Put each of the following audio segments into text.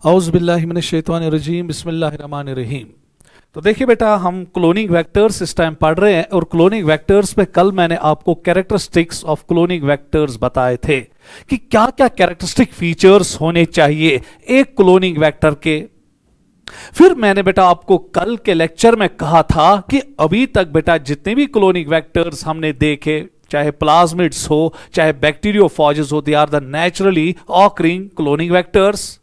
औज़ बिल्लाहि मिनश शैतानिर रजीम बिस्मिल्लाहिर रहमानिर रहीम। तो देखिए बेटा, हम क्लोनिंग वेक्टर्स इस टाइम पढ़ रहे हैं और क्लोनिंग वेक्टर्स पे कल मैंने आपको कैरेक्टरिस्टिक्स ऑफ क्लोनिंग वेक्टर्स बताए थे कि क्या क्या कैरेक्टरिस्टिक फीचर्स होने चाहिए एक क्लोनिंग वेक्टर के। फिर मैंने बेटा आपको कल के लेक्चर में कहा था कि अभी तक बेटा जितने भी क्लोनिंग वेक्टर्स हमने देखे, चाहे प्लाज्मिड्स हो चाहे बैक्टीरियोफाजेस हो, they are the naturally occurring cloning vectors.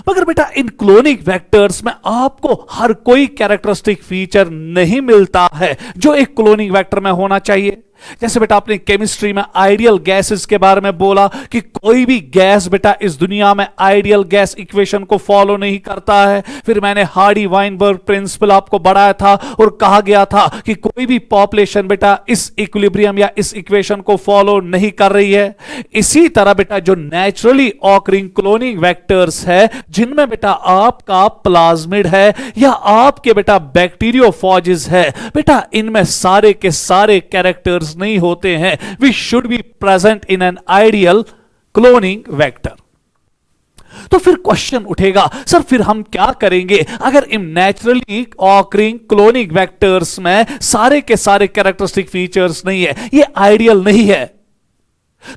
मगर बेटा इन क्लोनिंग वेक्टर्स में आपको हर कोई कैरेक्टरिस्टिक फीचर नहीं मिलता है जो एक क्लोनिंग वेक्टर में होना चाहिए। जैसे बेटा आपने केमिस्ट्री में आइडियल गैसेस के बारे में बोला कि कोई भी गैस बेटा इस दुनिया में आइडियल गैस इक्वेशन को फॉलो नहीं करता है। फिर मैंने हार्डी वाइनबर्ग प्रिंसिपल आपको बढ़ाया था और कहा गया था कि कोई भी पॉपुलेशन बेटा इस इक्विलिब्रियम या इस इक्वेशन को फॉलो नहीं कर रही है। इसी तरह बेटा जो नेचुरली ऑकरिंग क्लोनिंग वेक्टर्स है, जिनमें बेटा आपका प्लाज्मिड है या आपके बेटा बैक्टीरियोफाजेस है, बेटा इनमें सारे के सारे कैरेक्टर्स नहीं होते हैं। We should be present in an ideal cloning vector. तो फिर क्वेश्चन उठेगा, सर फिर हम क्या करेंगे अगर इन नेचुरली ऑकरिंग क्लोनिंग वेक्टर्स में सारे के सारे कैरेक्टरिस्टिक फीचर्स नहीं है, ये आइडियल नहीं है,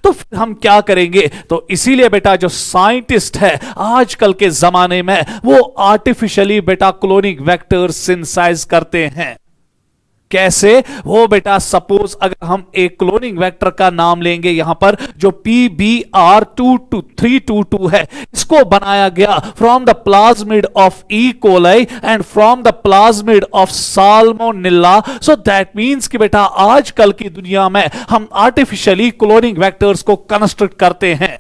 तो फिर हम क्या करेंगे। तो इसीलिए बेटा जो साइंटिस्ट है आजकल के जमाने में वो आर्टिफिशियली बेटा क्लोनिंग वेक्टर्स सिंथेसाइज करते हैं। कैसे? वो बेटा सपोज अगर हम एक क्लोनिंग वेक्टर का नाम लेंगे, यहां पर जो PBr22322 है, इसको बनाया गया from the plasmid of E coli and from the plasmid of salmonella. So that means कि बेटा आजकल की दुनिया में हम आर्टिफिशियली क्लोनिंग वेक्टर्स को कंस्ट्रक्ट करते हैं।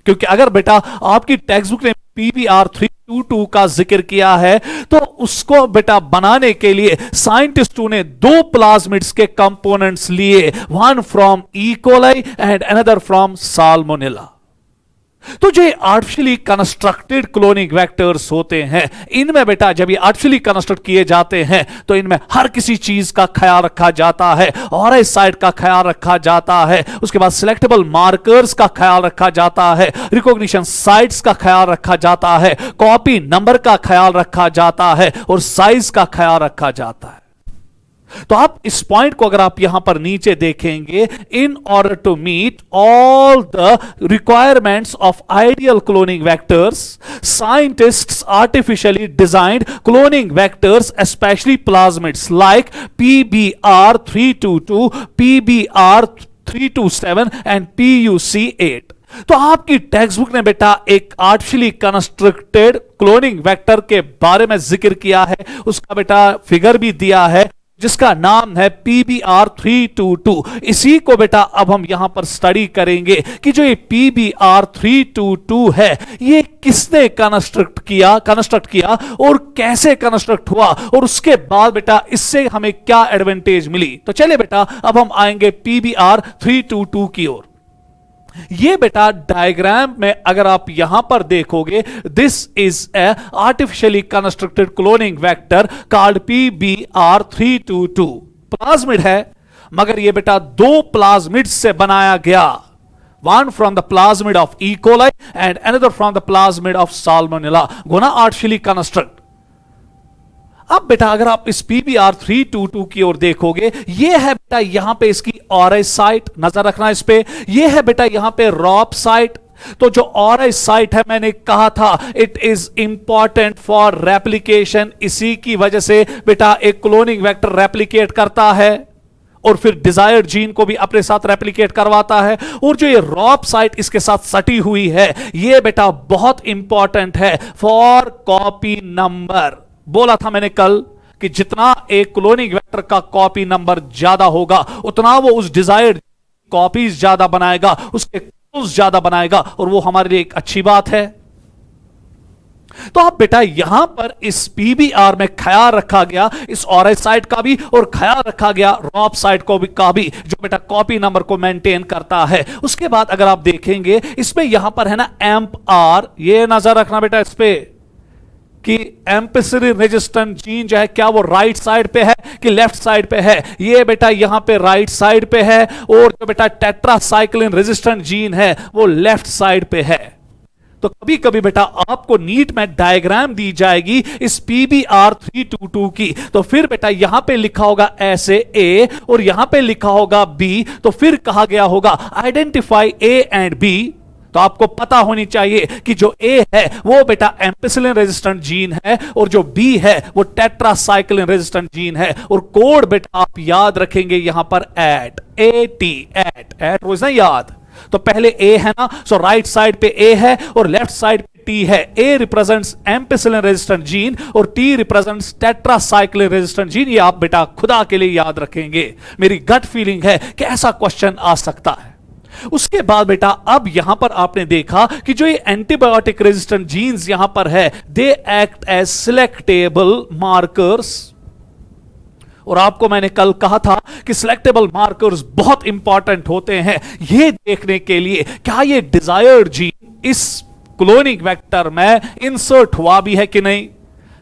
क्योंकि अगर बेटा आपकी टेक्स्ट बुक ने PBr322 का जिक्र किया है तो उसको बेटा बनाने के लिए साइंटिस्टों ने दो प्लाज्मिड्स के कंपोनेंट्स लिए, one from E coli and another from salmonella. तो जो आर्टिफिशियली कंस्ट्रक्टेड क्लोनिंग वेक्टर्स होते हैं, इनमें बेटा जब ये आर्टिफिशियली कंस्ट्रक्ट किए जाते हैं तो इनमें हर किसी चीज का ख्याल रखा जाता है, ऑरेंज साइट का ख्याल रखा जाता है, उसके बाद सिलेक्टेबल मार्कर्स का ख्याल रखा जाता है, रिकॉग्निशन साइट्स का ख्याल रखा जाता है, कॉपी नंबर का ख्याल रखा जाता है और साइज का ख्याल रखा जाता है। तो आप इस पॉइंट को अगर आप यहां पर नीचे देखेंगे, in order to meet all the requirements of ideal cloning vectors, scientists artificially designed cloning vectors specially plasmids like PBr322, PBr327 and PUC8। तो आपकी टेक्स्ट बुक ने बेटा एक आर्टिफिशियली कंस्ट्रक्टेड क्लोनिंग वेक्टर के बारे में जिक्र किया है, उसका बेटा फिगर भी दिया है जिसका नाम है PBr322। इसी को बेटा अब हम यहां पर स्टडी करेंगे कि जो ये PBr322 है ये किसने कंस्ट्रक्ट किया और कैसे कंस्ट्रक्ट हुआ और उसके बाद बेटा इससे हमें क्या एडवांटेज मिली। तो चलिए बेटा अब हम आएंगे PBr322 की ओर। ये बेटा डायग्राम में अगर आप यहां पर देखोगे, this is a artificially constructed cloning vector called PBr322। Plasmid है मगर ये बेटा दो प्लाज्मिड से बनाया गया, one from the plasmid of E coli and another from the plasmid of salmonella, gonna artificially construct. अब बेटा अगर आप इस PBr322 की ओर देखोगे, ये है बेटा यहां पे इसकी ऑरेंज साइट, नजर रखना इस पे, ये है बेटा यहां पे रॉप साइट। तो जो ऑरेंज साइट है मैंने कहा था it is important for replication, इसी की वजह से बेटा एक क्लोनिंग वेक्टर रेप्लिकेट करता है और फिर डिजायर्ड जीन को भी अपने साथ रेप्लिकेट करवाता है। और जो ये रॉप साइट इसके साथ सटी हुई है, ये बेटा बहुत इंपॉर्टेंट है फॉर कॉपी नंबर। बोला था मैंने कल कि जितना एक क्लोनिंग वेक्टर का कॉपी नंबर ज्यादा होगा उतना वो उस डिजायर्ड कॉपीज ज्यादा बनाएगा, उसके ज्यादा बनाएगा और वो हमारे लिए एक अच्छी बात है। तो आप बेटा यहां पर इस PBr में ख्याल रखा गया इस ऑरेंज साइट का भी और ख्याल रखा गया रॉप साइट को भी जो बेटा कॉपी नंबर को मेंटेन करता है। उसके बाद अगर आप देखेंगे इसमें यहां पर है ना एम्प-R, ये नजर रखना बेटा इस पे कि एम्पिसिलिन रेजिस्टेंट जीन जो है क्या वो राइट साइड पे है कि लेफ्ट साइड पे है। ये बेटा यहां पे राइट साइड पे है और जो बेटा टेट्रासाइक्लिन रेजिस्टेंट जीन है वो लेफ्ट साइड पे है। तो कभी कभी बेटा आपको नीट में डायग्राम दी जाएगी इस PBR322 की, तो फिर बेटा यहां पे लिखा होगा ऐसे A और यहां पे लिखा होगा B, तो फिर कहा गया होगा आइडेंटिफाई A एंड B। तो आपको पता होनी चाहिए कि जो A है वो बेटा एम्पिसिलिन रेजिस्टेंट जीन है और जो B है वो टेट्रासाइक्लिन रेजिस्टेंट जीन है, और कोड बेटा आप याद रखेंगे यहां पर एट एट रोज ना याद। तो पहले A है ना, सो राइट साइड पे A है और लेफ्ट साइड पे T है। A represents ampicillin resistant gene और T represents tetracycline resistant gene. ये आप बेटा खुदा के लिए याद रखेंगे। मेरी गट फीलिंग है कि ऐसा क्वेश्चन आ सकता है। उसके बाद बेटा अब यहां पर आपने देखा कि जो ये एंटीबायोटिक रेजिस्टेंट जीन्स यहां पर है, they act as selectable markers. और आपको मैंने कल कहा था कि सिलेक्टेबल मार्कर्स बहुत इंपॉर्टेंट होते हैं ये देखने के लिए क्या ये डिजायर्ड जीन इस क्लोनिंग वेक्टर में इंसर्ट हुआ भी है कि नहीं,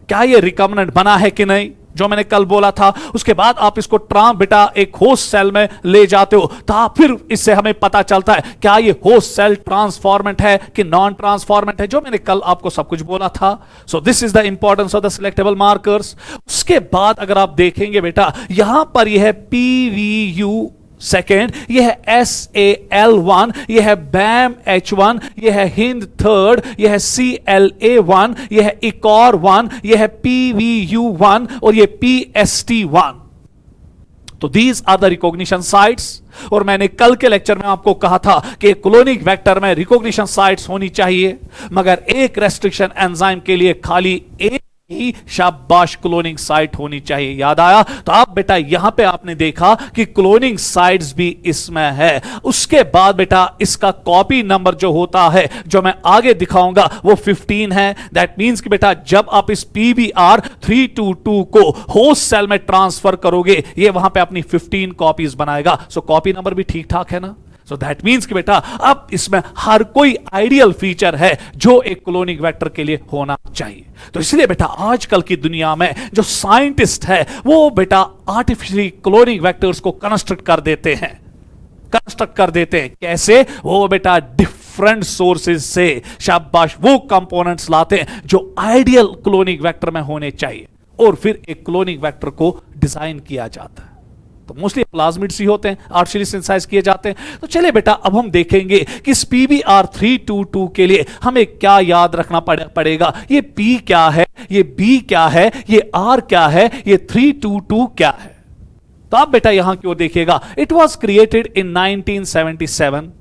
क्या ये रिकम्बिनेंट बना है कि नहीं, जो मैंने कल बोला था। उसके बाद आप इसको बेटा एक होस्ट सेल में ले जाते हो, तो फिर इससे हमें पता चलता है क्या ये होस्ट सेल ट्रांसफॉर्मेंट है कि नॉन ट्रांसफॉर्मेंट है, जो मैंने कल आपको सब कुछ बोला था। So this is the importance of the selectable markers. उसके बाद अगर आप देखेंगे बेटा यहां पर यह है PVU सेकेंड, यह है SAL1, यह है BAM-H1, यह है हिंद थर्ड, यह है CLA1, यह है ICOR1, यह है PVU1 और यह PST1। तो these are the recognition sites. और मैंने कल के लेक्चर में आपको कहा था कि क्लोनिक वेक्टर में रिकॉग्निशन साइट्स होनी चाहिए, मगर एक रेस्ट्रिक्शन एंजाइम के लिए खाली एक ही शाबाश क्लोनिंग साइट होनी चाहिए। याद आया? तो आप बेटा यहां पे आपने देखा कि क्लोनिंग साइट्स भी इसमें है। उसके बाद बेटा इसका कॉपी नंबर जो होता है, जो मैं आगे दिखाऊंगा, वो 15 है। दैट मींस कि बेटा जब आप इस PBR322 को होस्ट सेल में ट्रांसफर करोगे, ये वहां पे अपनी 15 कॉपीज बनाएगा। सो कॉपी नंबर भी ठीक ठाक है ना। So that means कि बेटा अब इसमें हर कोई आइडियल फीचर है जो एक क्लोनिंग वेक्टर के लिए होना चाहिए। तो इसलिए बेटा आजकल की दुनिया में जो साइंटिस्ट है वो बेटा आर्टिफिशियली क्लोनिंग वेक्टर्स को कंस्ट्रक्ट कर देते हैं। कैसे? वो बेटा डिफरेंट सोर्सेज से शाबाश वो कंपोनेंट्स लाते हैं जो आइडियल क्लोनिंग वेक्टर में होने चाहिए, और फिर एक क्लोनिंग वेक्टर को डिजाइन किया जाता है। तो मोस्टली प्लाज्मिड्स ही होते हैं, आर्टिफिशियली सिंथेसाइज किए जाते हैं। तो चलिए बेटा अब हम देखेंगे कि इस PBR322 के लिए हमें क्या याद रखना पड़ेगा। ये P क्या है, ये B क्या है, ये R क्या है, ये 322 क्या है। तो आप बेटा यहां की ओर देखिएगा। It was created in 1977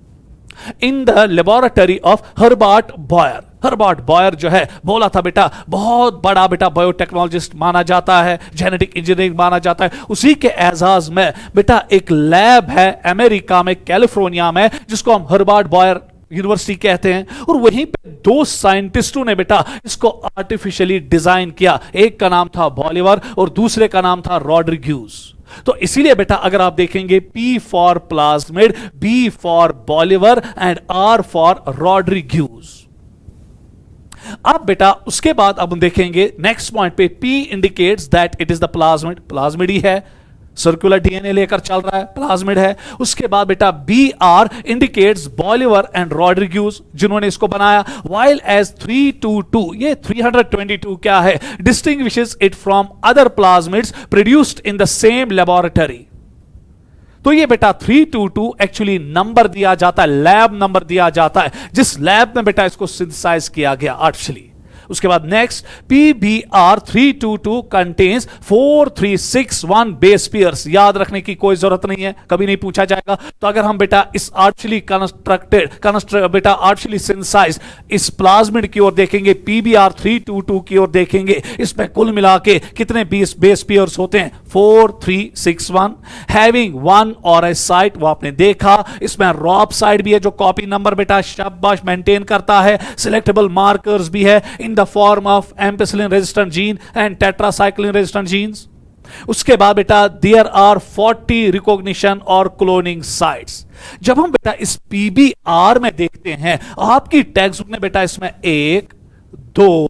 in the laboratory of Herbert Boyer. Herbert Boyer जो है बोला था बेटा बहुत बड़ा बेटा बायोटेक्नोलॉजिस्ट माना जाता है, जेनेटिक इंजीनियरिंग माना जाता है। उसी के एजाज में बेटा एक लैब है अमेरिका में, कैलिफोर्निया में, जिसको हम हर्बर्ट बॉयर यूनिवर्सिटी कहते हैं। और वहीं पे दो साइंटिस्टों ने बेटा इसको आर्टिफिशियली डिजाइन किया। एक का नाम था बॉलिवर और दूसरे का नाम था रॉड्रिग्यूज। तो इसीलिए बेटा अगर आप देखेंगे P for plasmid, B for Bolivar and R for Rodriguez. अब बेटा उसके बाद अब हम देखेंगे नेक्स्ट पॉइंट पे, P indicates that it is the plasmid. Plasmid ही है, सर्कुलर डीएनए लेकर चल रहा है, प्लाज्मिड है। उसके बाद बेटा BR इंडिकेट्स बॉलिवर एंड रॉड्रिग्यूज जिन्होंने इसको बनाया। वाइल एज 322, ये 322 क्या है, distinguishes it from other plasmids produced in the same laboratory. तो ये बेटा 322 एक्चुअली नंबर दिया जाता है, लैब नंबर दिया जाता है जिस लैब में बेटा इसको सिंथेसाइज किया गया आर्टिफिशियली। उसके बाद next PBR322 contains 4361 base pairs. याद रखने की कोई जरूरत नहीं है, कभी नहीं पूछा जाएगा। तो अगर हम बेटा इस आर्टिफिशियली बेटा आर्टिफिशियली सिंथेसाइज इस प्लाज्मिड की ओर देखेंगे, PBR322 की ओर देखेंगे, इसमें कुल मिला के कितने बेस पेयर्स होते हैं, 4361। हैविंग वन और साइट, वो आपने देखा। इसमें रॉब साइड भी है जो कॉपी नंबर बेटा शाबाश मेंटेन करता है। सिलेक्टेबल मार्कर्स भी है in the form of ampicillin resistant gene and tetracycline resistant genes. उसके बाद बेटा देयर आर 40 रिकॉग्निशन और क्लोनिंग साइट्स। जब हम बेटा इस PBR में देखते हैं, आपकी टेक्स्ट बुक में बेटा इसमें 1 2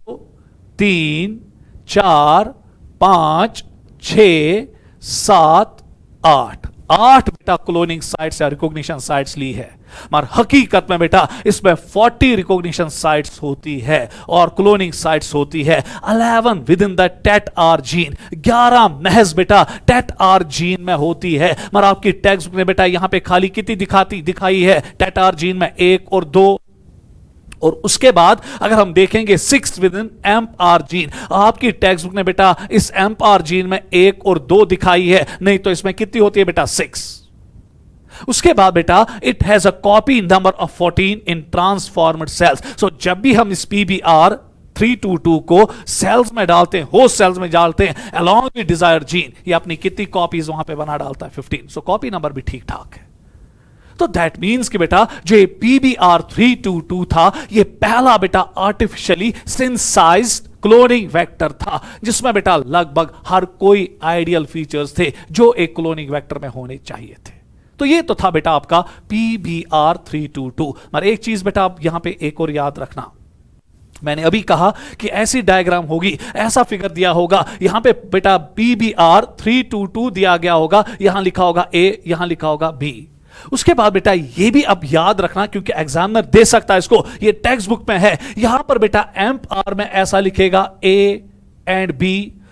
3 4 5 6 7 8 8 बेटा क्लोनिंग साइट्स या रिकॉग्निशन साइट्स ली है, मगर हकीकत में बेटा इसमें 40 रिकॉग्निशन साइट्स होती है और क्लोनिंग साइट्स होती है 11 within the tet R gene. 11 महज बेटा टेट आर जीन में होती है, मगर आपकी टेक्स्ट बुक ने बेटा यहां पे खाली कितनी दिखाई है टेट आर जीन में, 1 और 2। और उसके बाद अगर हम देखेंगे 6 within amp R gene, आपकी टेक्स्ट बुक ने बेटा इस एम्प आर जीन में 1 और 2 दिखाई है, नहीं तो इसमें कितनी होती है बेटा 6। उसके बाद बेटा it has a copy number of 14 in transformed cells. So जब भी हम इस PBR 322 को सेल्स में डालते हैं, होस्ट सेल्स में डालते हैं अलॉन्ग विद डिजायर जीन, ये अपनी कितनी कॉपीज वहां पे बना डालता है 15। सो कॉपी नंबर भी ठीक ठाक है। तो दैट मीन्स कि बेटा जो ये PBR 322 था, ये पहला बेटा आर्टिफिशियली सिंथेसाइज्ड क्लोनिंग वेक्टर था, जिसमें बेटा लगभग हर कोई आइडियल फीचर्स थे जो एक क्लोनिंग वेक्टर में होने चाहिए थे। तो ये तो था बेटा आपका PBR 322। मगर एक चीज बेटा आप यहां पे एक और याद रखना, मैंने अभी कहा कि ऐसी डायग्राम होगी, ऐसा फिगर दिया होगा, यहां पे बेटा PBR 322 दिया गया होगा, यहां लिखा होगा A, यहां लिखा होगा B। उसके बाद बेटा ये भी अब याद रखना, क्योंकि एग्जामिनर दे सकता है इसको, ये टेक्स्ट बुक में है, यहां पर बेटा एम्प आर में ऐसा लिखेगा A एंड B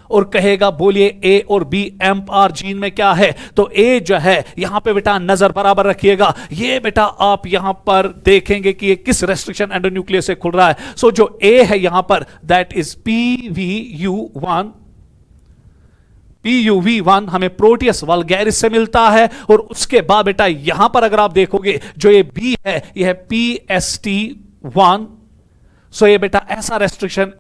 और कहेगा बोलिए A और B एम्प आर जीन में क्या है। तो A जो है यहां पे बेटा नजर बराबर रखिएगा, ये बेटा आप यहां पर देखेंगे कि ये किस रेस्ट्रिक्शन एंडोन्यूक्लियस से खुल रहा है। सो जो A है यहां पर दैट इज PUV1। PUV1 हमें प्रोटियस वल्गैरिस से मिलता है। और उसके बाद बेटा यहां पर अगर आप देखोगे जो ये B है यह है PST1। सो ये बेटा ऐसा रेस्ट्रिक्शन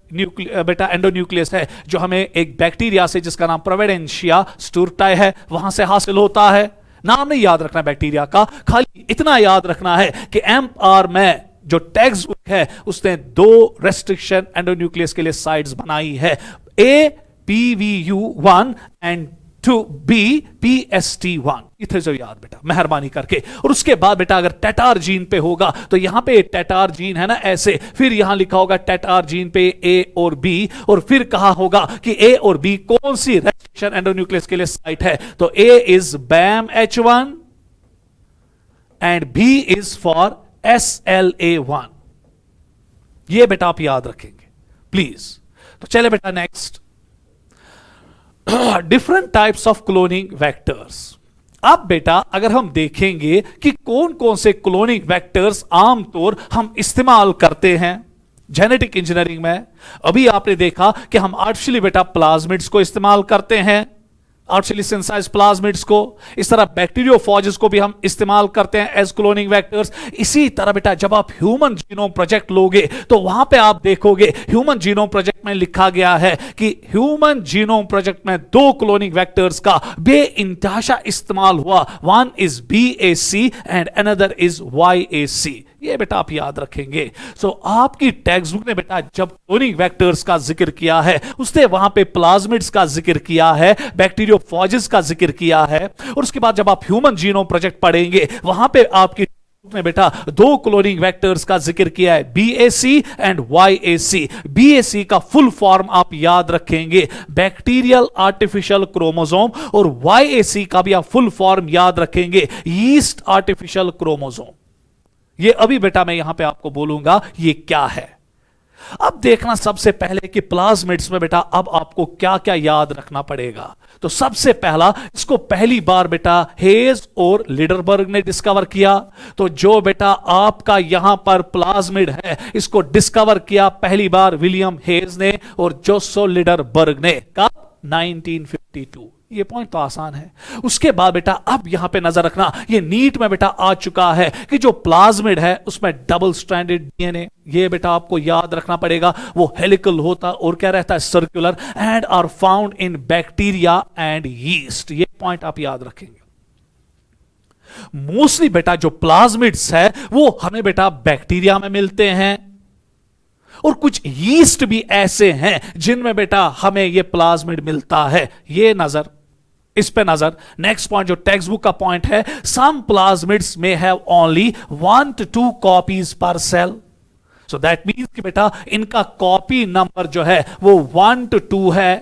बेटा एंडोन्यूक्लियस है जो हमें एक बैक्टीरिया से जिसका नाम प्रोविडेंशिया स्टुर्टाई है वहां से हासिल होता है। नाम नहीं याद रखना बैक्टीरिया का, खाली इतना याद रखना है कि एम्प आर में जो टेक्स्ट बुक है उसने 2 रेस्ट्रिक्शन एंडोन्यूक्लियस के लिए साइट्स बनाई है, A PVU1 and 2B PST1। इथे जो याद बेटा मेहरबानी करके। और उसके बाद बेटा अगर टेटार जीन पे होगा तो यहां पे टेटार जीन है ना ऐसे, फिर यहां लिखा होगा टेटार जीन पे A और B, और फिर कहा होगा कि A और B कौन सी रेस्ट्रिक्शन एंडोन्यूक्लियस के लिए साइट है। तो A is BAM-H1 and B is for SLA1। ये बेटा आप याद रखेंगे प्लीज। तो चले बेटा next, different types of cloning vectors. अब बेटा अगर हम देखेंगे कि कौन कौन से क्लोनिंग वेक्टर्स आमतौर हम इस्तेमाल करते हैं जेनेटिक इंजीनियरिंग में। अभी आपने देखा कि हम आर्टिफिशियली बेटा प्लाज्मिड्स को इस्तेमाल करते हैं, आर्टिफिशियली सिंथेसाइज्ड प्लाज्मिड्स को। इस तरह बैक्टीरियोफॉजेस को भी हम इस्तेमाल करते हैं एज क्लोनिंग वेक्टर्स। इसी तरह बेटा जब आप ह्यूमन जीनोम प्रोजेक्ट लोगे तो वहां पे आप देखोगे ह्यूमन जीनोम प्रोजेक्ट में लिखा गया है कि ह्यूमन जीनोम प्रोजेक्ट में 2 क्लोनिंग वेक्टर्स का बेइंतहाशा इस्तेमाल हुआ, one is BAC and another is YAC। ये बेटा आप याद रखेंगे। सो आपकी टेक्स्ट बुक ने बेटा जब क्लोनिंग वेक्टर्स का जिक्र किया है उसने वहां पे प्लाज्मिड्स का जिक्र किया है, बैक्टीरियोफॉजेस का जिक्र किया है। और उसके बाद जब आप ह्यूमन जीनोम प्रोजेक्ट पढ़ेंगे वहां पे आपकी ने बेटा 2 क्लोनिंग वेक्टर्स का जिक्र किया है, BAC एंड YAC। BAC का फुल फॉर्म आप याद रखेंगे बैक्टीरियल आर्टिफिशियल क्रोमोसोम, और YAC का भी आप फुल फॉर्म याद रखेंगे यीस्ट आर्टिफिशियल क्रोमोसोम। ये अभी बेटा मैं यहां पे आपको बोलूंगा ये क्या है। अब देखना सबसे पहले कि प्लाज्मिड्स में बेटा अब आपको क्या क्या याद रखना पड़ेगा। तो सबसे पहला, इसको पहली बार बेटा हेज और लिडरबर्ग ने डिस्कवर किया। तो जो बेटा आपका यहां पर प्लाज्मिड है इसको डिस्कवर किया पहली बार विलियम हेज ने और जोसो लिडरबर्ग ने, कब 1952। ये पॉइंट तो आसान है। उसके बाद बेटा अब यहां पे नजर रखना, ये नीट में बेटा आ चुका है कि जो प्लाज्मिड है उसमें डबल स्ट्रैंडेड DNA, ये बेटा आपको याद रखना पड़ेगा, वो हेलिकल होता और क्या रहता है circular, and are found in bacteria and yeast. ये पॉइंट आप याद रखेंगे। मोस्टली बेटा जो प्लाज्मिड्स है वो हमें बेटा बैक्टीरिया में मिलते हैं, और कुछ यीस्ट भी ऐसे हैं जिनमें बेटा हमें यह प्लाज्मिड मिलता है। ये नजर, इस पे नजर। नेक्स्ट पॉइंट जो टेक्स्ट बुक का पॉइंट है, सम प्लाज्मिड्स में हैव ओनली 1 to 2 कॉपीज पर सेल। सो दैट मीन्स कि बेटा इनका कॉपी नंबर जो है वो 1 to 2 है।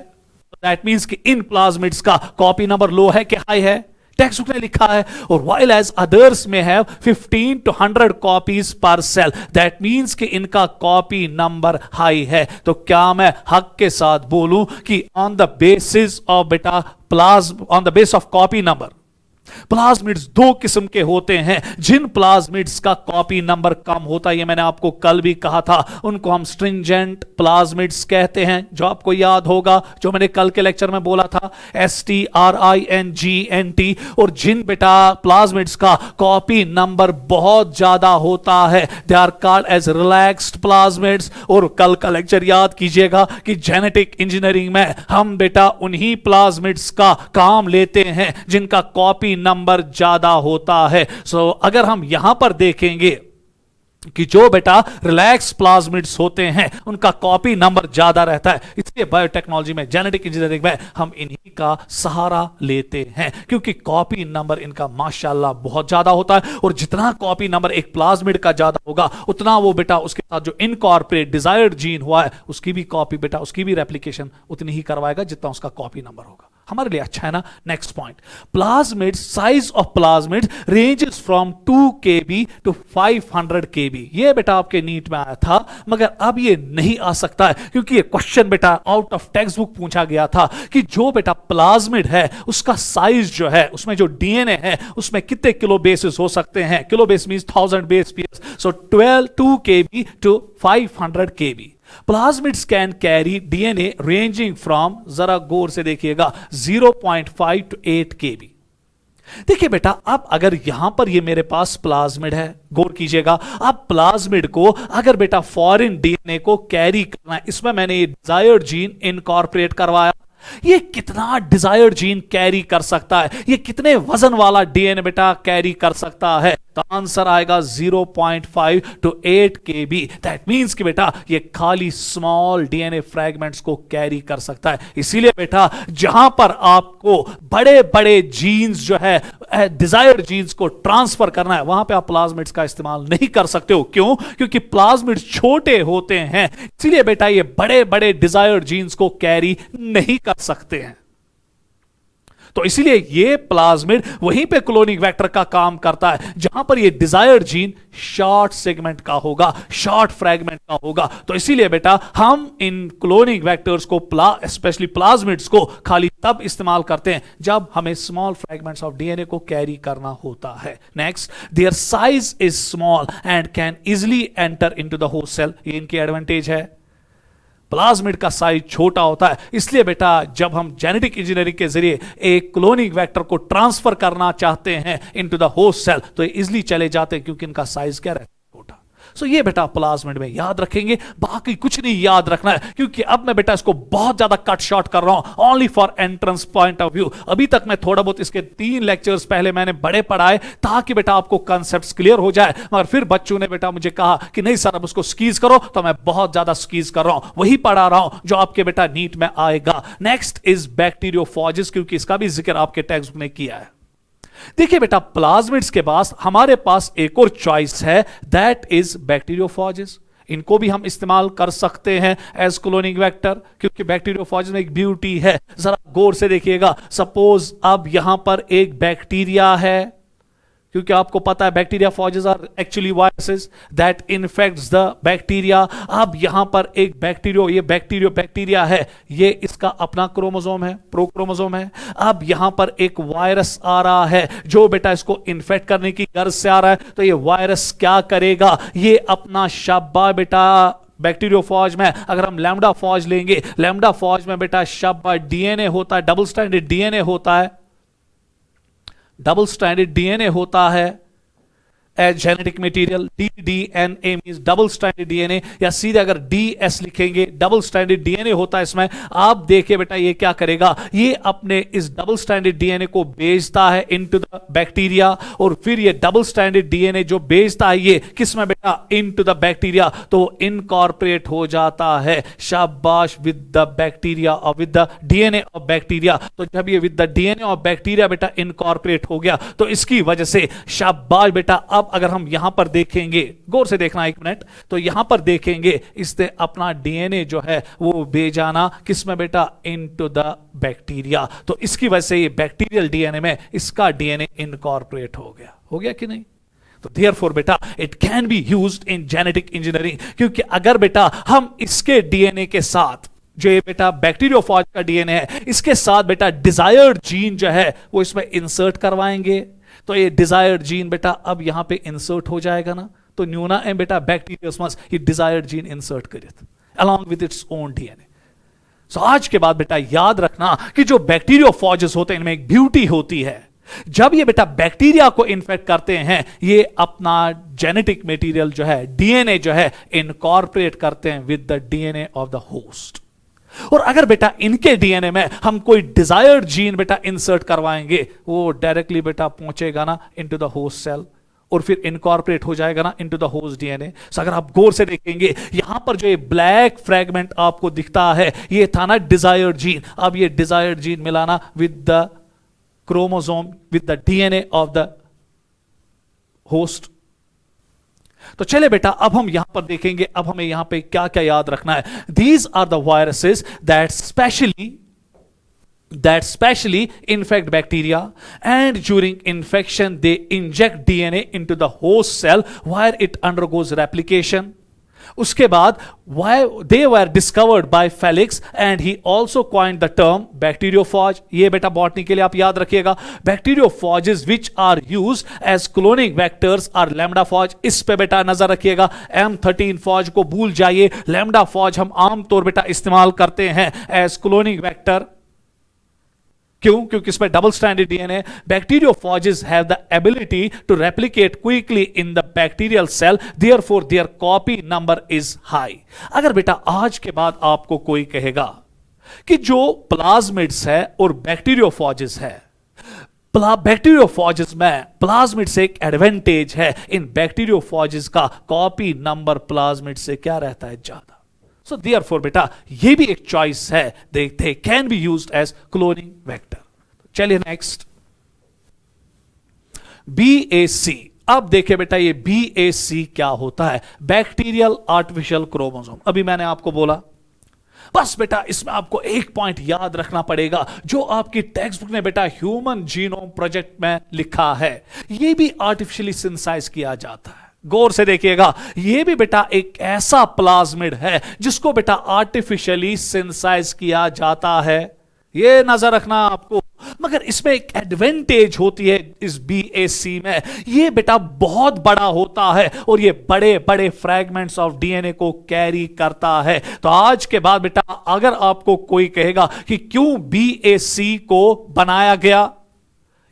दैट मीन्स कि इन प्लाज्मिड्स का कॉपी नंबर लो है कि हाई है, टेक्स्ट बुक ने लिखा है। और while as others may have 15 to 100 copies per cell, that means कि इनका कॉपी नंबर हाई है। तो क्या मैं हक के साथ बोलूं कि ऑन द बेसिस ऑफ बेटा on the base of copy number, plasmids दो किस्म के होते हैं। जिन प्लाज्मिड्स का कॉपी नंबर कम होता है, ये मैंने आपको कल भी कहा था, उनको हम स्ट्रिंजेंट प्लाज्मिड्स कहते हैं, जो आपको याद होगा, जो मैंने कल के लेक्चर में बोला था, STRINGNT। और जिन बेटा प्लाज्मिड्स का कॉपी नंबर बहुत ज्यादा होता है, they are called as relaxed plasmids. और कल का लेक्चर याद कीजिएगा कि जेनेटिक इंजीनियरिंग में हम बेटा उन्हीं प्लाज्मिड्स का काम लेते हैं जिनका कॉपी नंबर ज्यादा होता है। सो अगर हम यहां पर देखेंगे कि जो बेटा रिलैक्स प्लाज्मिड्स होते हैं उनका कॉपी नंबर ज्यादा रहता है, इसलिए बायोटेक्नोलॉजी में, जेनेटिक इंजीनियरिंग में हम इन्हीं का सहारा लेते हैं, क्योंकि कॉपी नंबर इनका माशाल्लाह बहुत ज्यादा होता है। और जितना कॉपी नंबर एक प्लाज्मिड का ज्यादा होगा, उतना वो बेटा उसके साथ जो इनकॉर्पोरेट डिजायर्ड जीन हुआ है उसकी भी कॉपी बेटा, उसकी भी रेप्लिकेशन उतनी ही करवाएगा जितना उसका कॉपी नंबर होगा। हमारे लिए अच्छा है ना। Next point, plasmids, size of plasmids ranges from 2 kb to 500 kb। ये बेटा आपके नीट में आया था, मगर अब ये नहीं आ सकता है, क्योंकि ये क्वेश्चन बेटा आउट ऑफ टेक्स्ट बुक पूछा गया था कि जो बेटा प्लाज्मिड है उसका साइज जो है, उसमें जो डीएनए है उसमें कितने किलो बेसिस हो सकते हैं। Kilo base means 1000 base pairs, so 2 kb to 500 kb। Plasmids can carry DNA ranging from, जरा गौर से देखिएगा, 0.5 टू 8 kb। देखिए बेटा, अब अगर यहां पर ये मेरे पास प्लाज्मिड है, गौर कीजिएगा, अब प्लाज्मिड को अगर बेटा फॉरेन डीएनए को कैरी करना है, इसमें मैंने ये डिजायर्ड जीन इनकॉर्पोरेट करवाया, ये कितना डिजायर्ड जीन कैरी कर सकता है, ये कितने वजन वाला डीएनए बेटा कैरी कर सकता है। तो आंसर आएगा 0.5 टू 8 kb। दैट मींस कि बेटा ये खाली स्मॉल डीएनए फ्रैगमेंट्स को कैरी कर सकता है। इसीलिए बेटा जहां पर आपको बड़े बड़े जीन्स जो है, डिजायर्ड जीन्स को ट्रांसफर करना है, वहां पे आप प्लाज्मिड्स का इस्तेमाल नहीं कर सकते हो। क्यों? क्योंकि प्लाज्मिड्स छोटे होते हैं, इसीलिए बेटा ये बड़े बड़े डिजायर्ड जीन्स को कैरी नहीं कर सकते हैं। तो इसीलिए ये प्लाज्मिड वहीं पे क्लोनिंग वेक्टर का काम करता है जहां पर ये डिजायर्ड जीन शॉर्ट सेगमेंट का होगा, शॉर्ट फ्रैगमेंट का होगा। तो इसीलिए बेटा हम इन क्लोनिंग वेक्टर्स को, स्पेशली प्लाज्मिड्स को, खाली तब इस्तेमाल करते हैं जब हमें स्मॉल फ्रैगमेंट्स ऑफ डीएनए को कैरी करना होता है। Next, their size is small and can easily enter into the host cell. ये इनकी एडवांटेज है, प्लाज्मिड का साइज छोटा होता है, इसलिए बेटा जब हम जेनेटिक इंजीनियरिंग के जरिए एक क्लोनिंग वेक्टर को ट्रांसफर करना चाहते हैं इनटू द होस्ट सेल, तो ये इजिली चले जाते हैं, क्योंकि इनका साइज क्या रहता है, छोटा। सो ये बेटा प्लाज्मिड में याद रखेंगे, बाकी कुछ नहीं याद रखना है, क्योंकि अब मैं बेटा इसको बहुत ज्यादा कट शॉर्ट कर रहा हूं, only for entrance point of view. अभी तक मैं थोड़ा बहुत इसके 3 लेक्चर्स पहले मैंने बड़े पढ़ाए ताकि बेटा आपको कॉन्सेप्ट्स क्लियर हो जाए, मगर फिर बच्चों ने बेटा मुझे कहा कि नहीं सर अब उसको स्कीज करो, तो मैं बहुत ज्यादा स्कीज कर रहा हूं, वही पढ़ा रहा हूं जो आपके बेटा नीट में आएगा। नेक्स्ट इज बैक्टीरियोफॉजेस, क्योंकि इसका भी जिक्र आपके टेक्स्ट बुक ने किया है। देखिए बेटा प्लाज्मिड्स के पास हमारे पास एक और चॉइस है, दैट इज बैक्टीरियोफॉजेस। इनको भी हम इस्तेमाल कर सकते हैं एज क्लोनिंग वेक्टर, क्योंकि बैक्टीरियोफॉजेस में एक ब्यूटी है, जरा गौर से देखिएगा। सपोज अब यहां पर एक बैक्टीरिया है, क्योंकि आपको पता है bacteria phages are actually viruses that infects the bacteria. अब यहां पर एक ये बैक्टीरिया है, ये इसका अपना क्रोमोसोम है, प्रोक्रोमोसोम है। अब यहां पर एक वायरस आ रहा है जो बेटा इसको इन्फेक्ट करने की गर्ज से आ रहा है, तो ये वायरस क्या करेगा, ये अपना शब्बा बेटा बैक्टीरियोफॉज में, अगर हम लैम्डा फॉज लेंगे, लैम्डा फॉज में बेटा शब्बा डीएनए होता है, डबल स्ट्रैंडेड डीएनए होता है, डबल स्ट्रैंडेड डीएनए होता है as genetic material. DDNA means double stranded DNA, या सीधे अगर डीएस लिखेंगे डबल स्ट्रैंडेड डीएनए होता है इसमें। आप देखिए बेटा ये क्या करेगा, ये अपने इस डबल स्ट्रैंडेड डीएनए को भेजता है इनटू द बैक्टीरिया, और फिर ये डबल स्ट्रैंडेड डीएनए जो भेजता है ये किसमें बेटा, इनटू द बैक्टीरिया, तो इनकॉर्पोरेट हो जाता है, शाबाश, विद द बैक्टीरिया और with the DNA of bacteria. तो जब ये with the DNA of bacteria बेटा इनकॉर्पोरेट हो गया, तो इसकी वजह से शाबाश बेटा अब अब अगर हम यहां पर देखेंगे, गौर से देखना एक मिनट, तो यहां पर देखेंगे इसने अपना डीएनए जो है वो भेजाना किसमें बेटा, इनटू द बैक्टीरिया। तो इसकी वजह से ये बैक्टीरियल डीएनए में इसका डीएनए इनकॉर्पोरेट हो गया कि नहीं? तो therefore बेटा it can be used in genetic engineering, क्योंकि अगर बेटा हम इसके डीएनए के साथ, जो ये बेटा बैक्टीरियोफाज का डीएनए है, इसके साथ बेटा डिजायर्ड जीन जो है वो इसमें इंसर्ट करवाएंगे, तो ये डिजायर्ड जीन बेटा अब यहां पे इंसर्ट हो जाएगा ना। तो न्यूना एम बेटा बैक्टीरियोस्मस ये डिजायर्ड जीन इंसर्ट करित along with its own DNA. So आज के बाद बेटा याद रखना कि जो बैक्टीरियोफाजेस होते हैं इनमें एक ब्यूटी होती है, जब ये बेटा बैक्टीरिया को इन्फेक्ट करते हैं ये अपना जेनेटिक मटेरियल जो है, डीएनए जो है, इनकॉर्पोरेट करते हैं with the DNA of the host. और अगर बेटा इनके डीएनए में हम कोई डिजायर्ड जीन बेटा इंसर्ट करवाएंगे, वो डायरेक्टली बेटा पहुंचेगा ना इनटू द होस्ट सेल और फिर इनकॉर्पोरेट हो जाएगा ना इनटू द होस्ट डीएनए। सो अगर आप गौर से देखेंगे यहां पर जो ये ब्लैक फ्रैगमेंट आपको दिखता है ये था ना डिजायर्ड जीन, अब ये डिजायर्ड जीन मिलाना with the chromosome with the DNA of the host. तो चले बेटा अब हम यहां पर देखेंगे, अब हमें यहां पे क्या क्या याद रखना है। These are the viruses that specially infect bacteria, and during infection they inject DNA into the host cell where it undergoes replication. उसके बाद they were discovered by Felix and he also coined the term bacteriophage. ये बेटा botany के लिए आप याद रखिएगा, bacteriophages which are used as cloning vectors are lambdaphage. इस पे बेटा नजर रखिएगा, M13 phage को भूल जाइए, lambdaphage हम आमतौर बेटा इस्तेमाल करते हैं as cloning vector। क्यों? क्योंकि इसमें double stranded DNA. Bacteriophages have the ability to replicate quickly in the bacterial cell, therefore their copy number is high. अगर बेटा आज के बाद आपको कोई कहेगा कि जो प्लाज्मिड्स है और बैक्टीरियोफाजेस है, बैक्टीरियोफाजेस में प्लाज्मिड से एक एडवांटेज है, इन बैक्टीरियोफाजेस का कॉपी नंबर प्लाज्मिड से क्या रहता है, ज्यादा। So therefore बेटा ये भी एक चॉइस है, they can be used as cloning vector। चलिए नेक्स्ट, BAC। अब देखिए बेटा ये BAC क्या होता है, बैक्टीरियल आर्टिफिशियल क्रोमोसोम। अभी मैंने आपको बोला, बस बेटा इसमें आपको एक पॉइंट याद रखना पड़ेगा जो आपकी टेक्स्ट बुक ने बेटा ह्यूमन जीनोम प्रोजेक्ट में लिखा है, ये भी आर्टिफिशियली सिंथेसाइज किया जाता है। गौर से देखिएगा, यह भी बेटा एक ऐसा प्लाज्मिड है जिसको बेटा आर्टिफिशियली सिंथेसाइज किया जाता है, यह नजर रखना आपको। मगर इसमें एक एडवांटेज होती है इस BAC में, यह बेटा बहुत बड़ा होता है और यह बड़े बड़े फ्रैगमेंट्स ऑफ डीएनए को कैरी करता है। तो आज के बाद बेटा अगर आपको कोई कहेगा कि क्यों BAC को बनाया गया,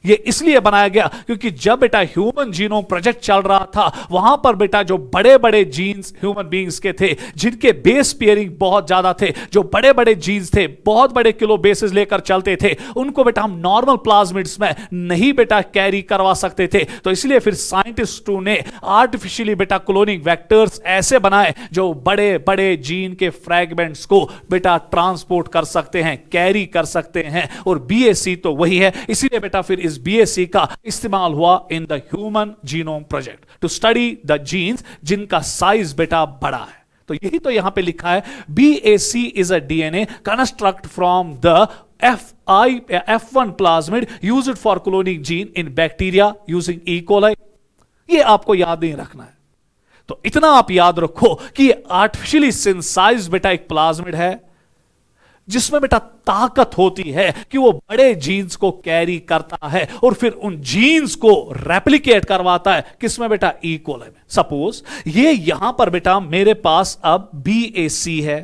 ये इसलिए बनाया गया क्योंकि जब बेटा ह्यूमन जीनोम प्रोजेक्ट चल रहा था वहां पर बेटा जो बड़े बड़े जीन्स ह्यूमन बींग्स के थे जिनके बेस पेयरिंग बहुत ज्यादा थे, जो बड़े बड़े जीन्स थे बहुत बड़े किलो बेसिस लेकर चलते थे, उनको बेटा हम नॉर्मल प्लाज्मिड्स में नहीं बेटा कैरी करवा सकते थे। तो इसलिए फिर साइंटिस्टों ने आर्टिफिशियली बेटा क्लोनिंग वेक्टर्स ऐसे बनाए जो बड़े बड़े जीन के फ्रैगमेंट्स को बेटा ट्रांसपोर्ट कर सकते हैं, कैरी कर सकते हैं, और BAC तो वही है। इसीलिए बेटा फिर इस BAC का इस्तेमाल हुआ in the human genome project to study the genes जिनका साइज बेटा बड़ा है। तो यही तो यहां पे लिखा है, BAC is a DNA construct from the F1 plasmid used for cloning gene in bacteria using E. coli। ये आपको याद नहीं रखना है, तो इतना आप याद रखो कि आर्टिफिशियली सिंथेसाइज्ड बेटा एक प्लाज्मिड है जिसमें बेटा ताकत होती है कि वो बड़े जीन्स को कैरी करता है और फिर उन जीन्स को रेप्लिकेट करवाता है, किसमें बेटा, E. coli में। सपोज ये यहां पर बेटा मेरे पास अब BAC है,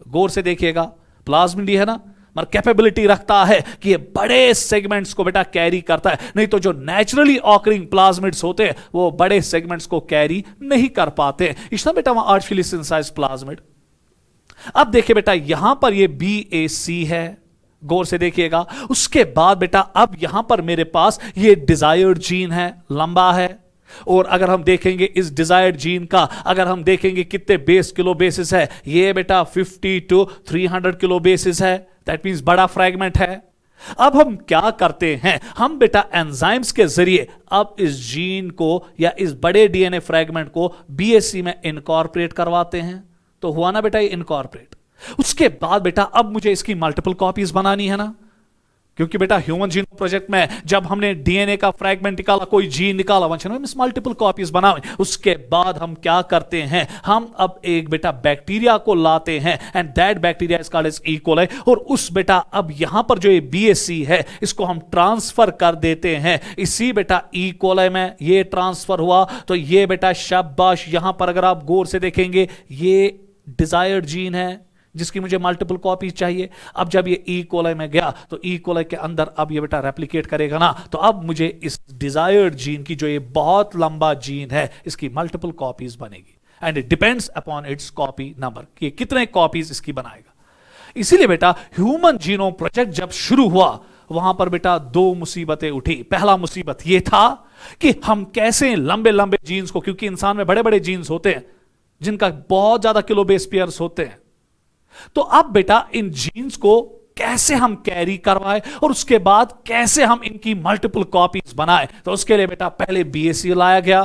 गौर से देखिएगा, प्लाज्मिड है ना, मगर कैपेबिलिटी रखता है कि ये बड़े सेगमेंट्स को बेटा कैरी करता है, नहीं तो जो नेचुरली ऑकरिंग प्लाज्मिड्स होते हैं वो बड़े सेगमेंट्स को कैरी नहीं कर पाते, इसमें बेटा वहां आर्टिफिशियली सिंथेसाइज्ड प्लाज्मिड। अब देखिए बेटा यहां पर ये BAC है, गौर से देखिएगा। उसके बाद बेटा अब यहां पर मेरे पास ये डिजायर्ड जीन है, लंबा है, और अगर हम देखेंगे इस डिजायर्ड जीन का अगर हम देखेंगे कितने बेस किलो बेसिस है, ये बेटा 50 to 300 किलो बेसिस है, दैट मींस बड़ा फ्रैगमेंट है। अब हम क्या करते हैं, हम बेटा एंजाइम्स के जरिए अब इस जीन को या इस बड़े डीएनए फ्रेगमेंट को बीएससी में इनकॉर्पोरेट करवाते हैं। तो हुआ ना बेटा ये इनकॉर्पोरेट। उसके बाद बेटा अब मुझे इसकी मल्टीपल कॉपीज बनानी है ना, क्योंकि बेटा ह्यूमन जीनोम प्रोजेक्ट में जब हमने डीएनए का फ्रैगमेंट निकाला, कोई जीन निकाला, मल्टीपल कॉपीज बनाए। उसके बाद हम क्या करते हैं, हम अब एक बेटा बैक्टीरिया को लाते हैं and that bacteria is called as E coli. और उस बेटा अब यहां पर जो ये बीएससी है इसको हम ट्रांसफर कर देते हैं इसी बेटा ई कोलाई में। ये ट्रांसफर हुआ तो ये बेटा शाबाश, यहां पर अगर आप गौर से देखेंगे ये डिजायर्ड जीन है जिसकी मुझे मल्टीपल कॉपी चाहिए। अब जब ये ई कोलाई में गया तो ई कोलाई के अंदर अब ये बेटा रेप्लिकेट करेगा ना, तो अब मुझे इस डिजायर्ड जीन की जो ये बहुत लंबा जीन है इसकी मल्टीपल कॉपीज बनेगी and it depends upon its copy number कि कितने कॉपीज इसकी बनाएगा। इसीलिए बेटा ह्यूमन जीनोम प्रोजेक्ट जब शुरू हुआ वहां पर बेटा दो मुसीबतें उठी। पहला मुसीबत यह था कि हम कैसे लंबे लंबे जीन्स को, क्योंकि इंसान में बड़े बड़े जीन्स होते हैं जिनका बहुत ज्यादा किलो बेस पेयर्स होते हैं, तो अब बेटा इन जीन्स को कैसे हम कैरी करवाए और उसके बाद कैसे हम इनकी मल्टीपल कॉपीज बनाए। तो उसके लिए बेटा पहले बीएससी लाया गया,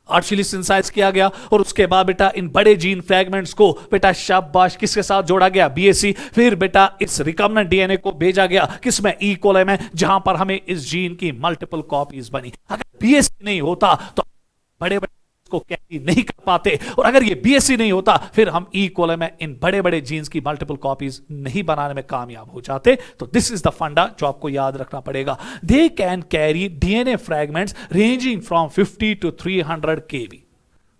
आर्टिफिशियली सिंथेसाइज किया गया, और उसके बाद बेटा इन बड़े जीन फ्रैगमेंट्स को बेटा शाबाश किसके साथ जोड़ा गया, बीएससी। फिर बेटा इस रिकम्बेंट डीएनए को भेजा गया किसमें, ई कोलाई में, जहां पर हमें इस जीन की मल्टीपल कॉपीज बनी। अगर बीएससी नहीं होता तो बड़े बड़े को कैरी नहीं कर पाते, और अगर ये बीएससी नहीं होता फिर हम ई कोलाई में इन बड़े बड़े जीन्स की मल्टीपल कॉपीज नहीं बनाने में कामयाब हो जाते। तो दिस इज द फंडा जो आपको याद रखना पड़ेगा। They can carry DNA fragments ranging from 50 to 300 kb।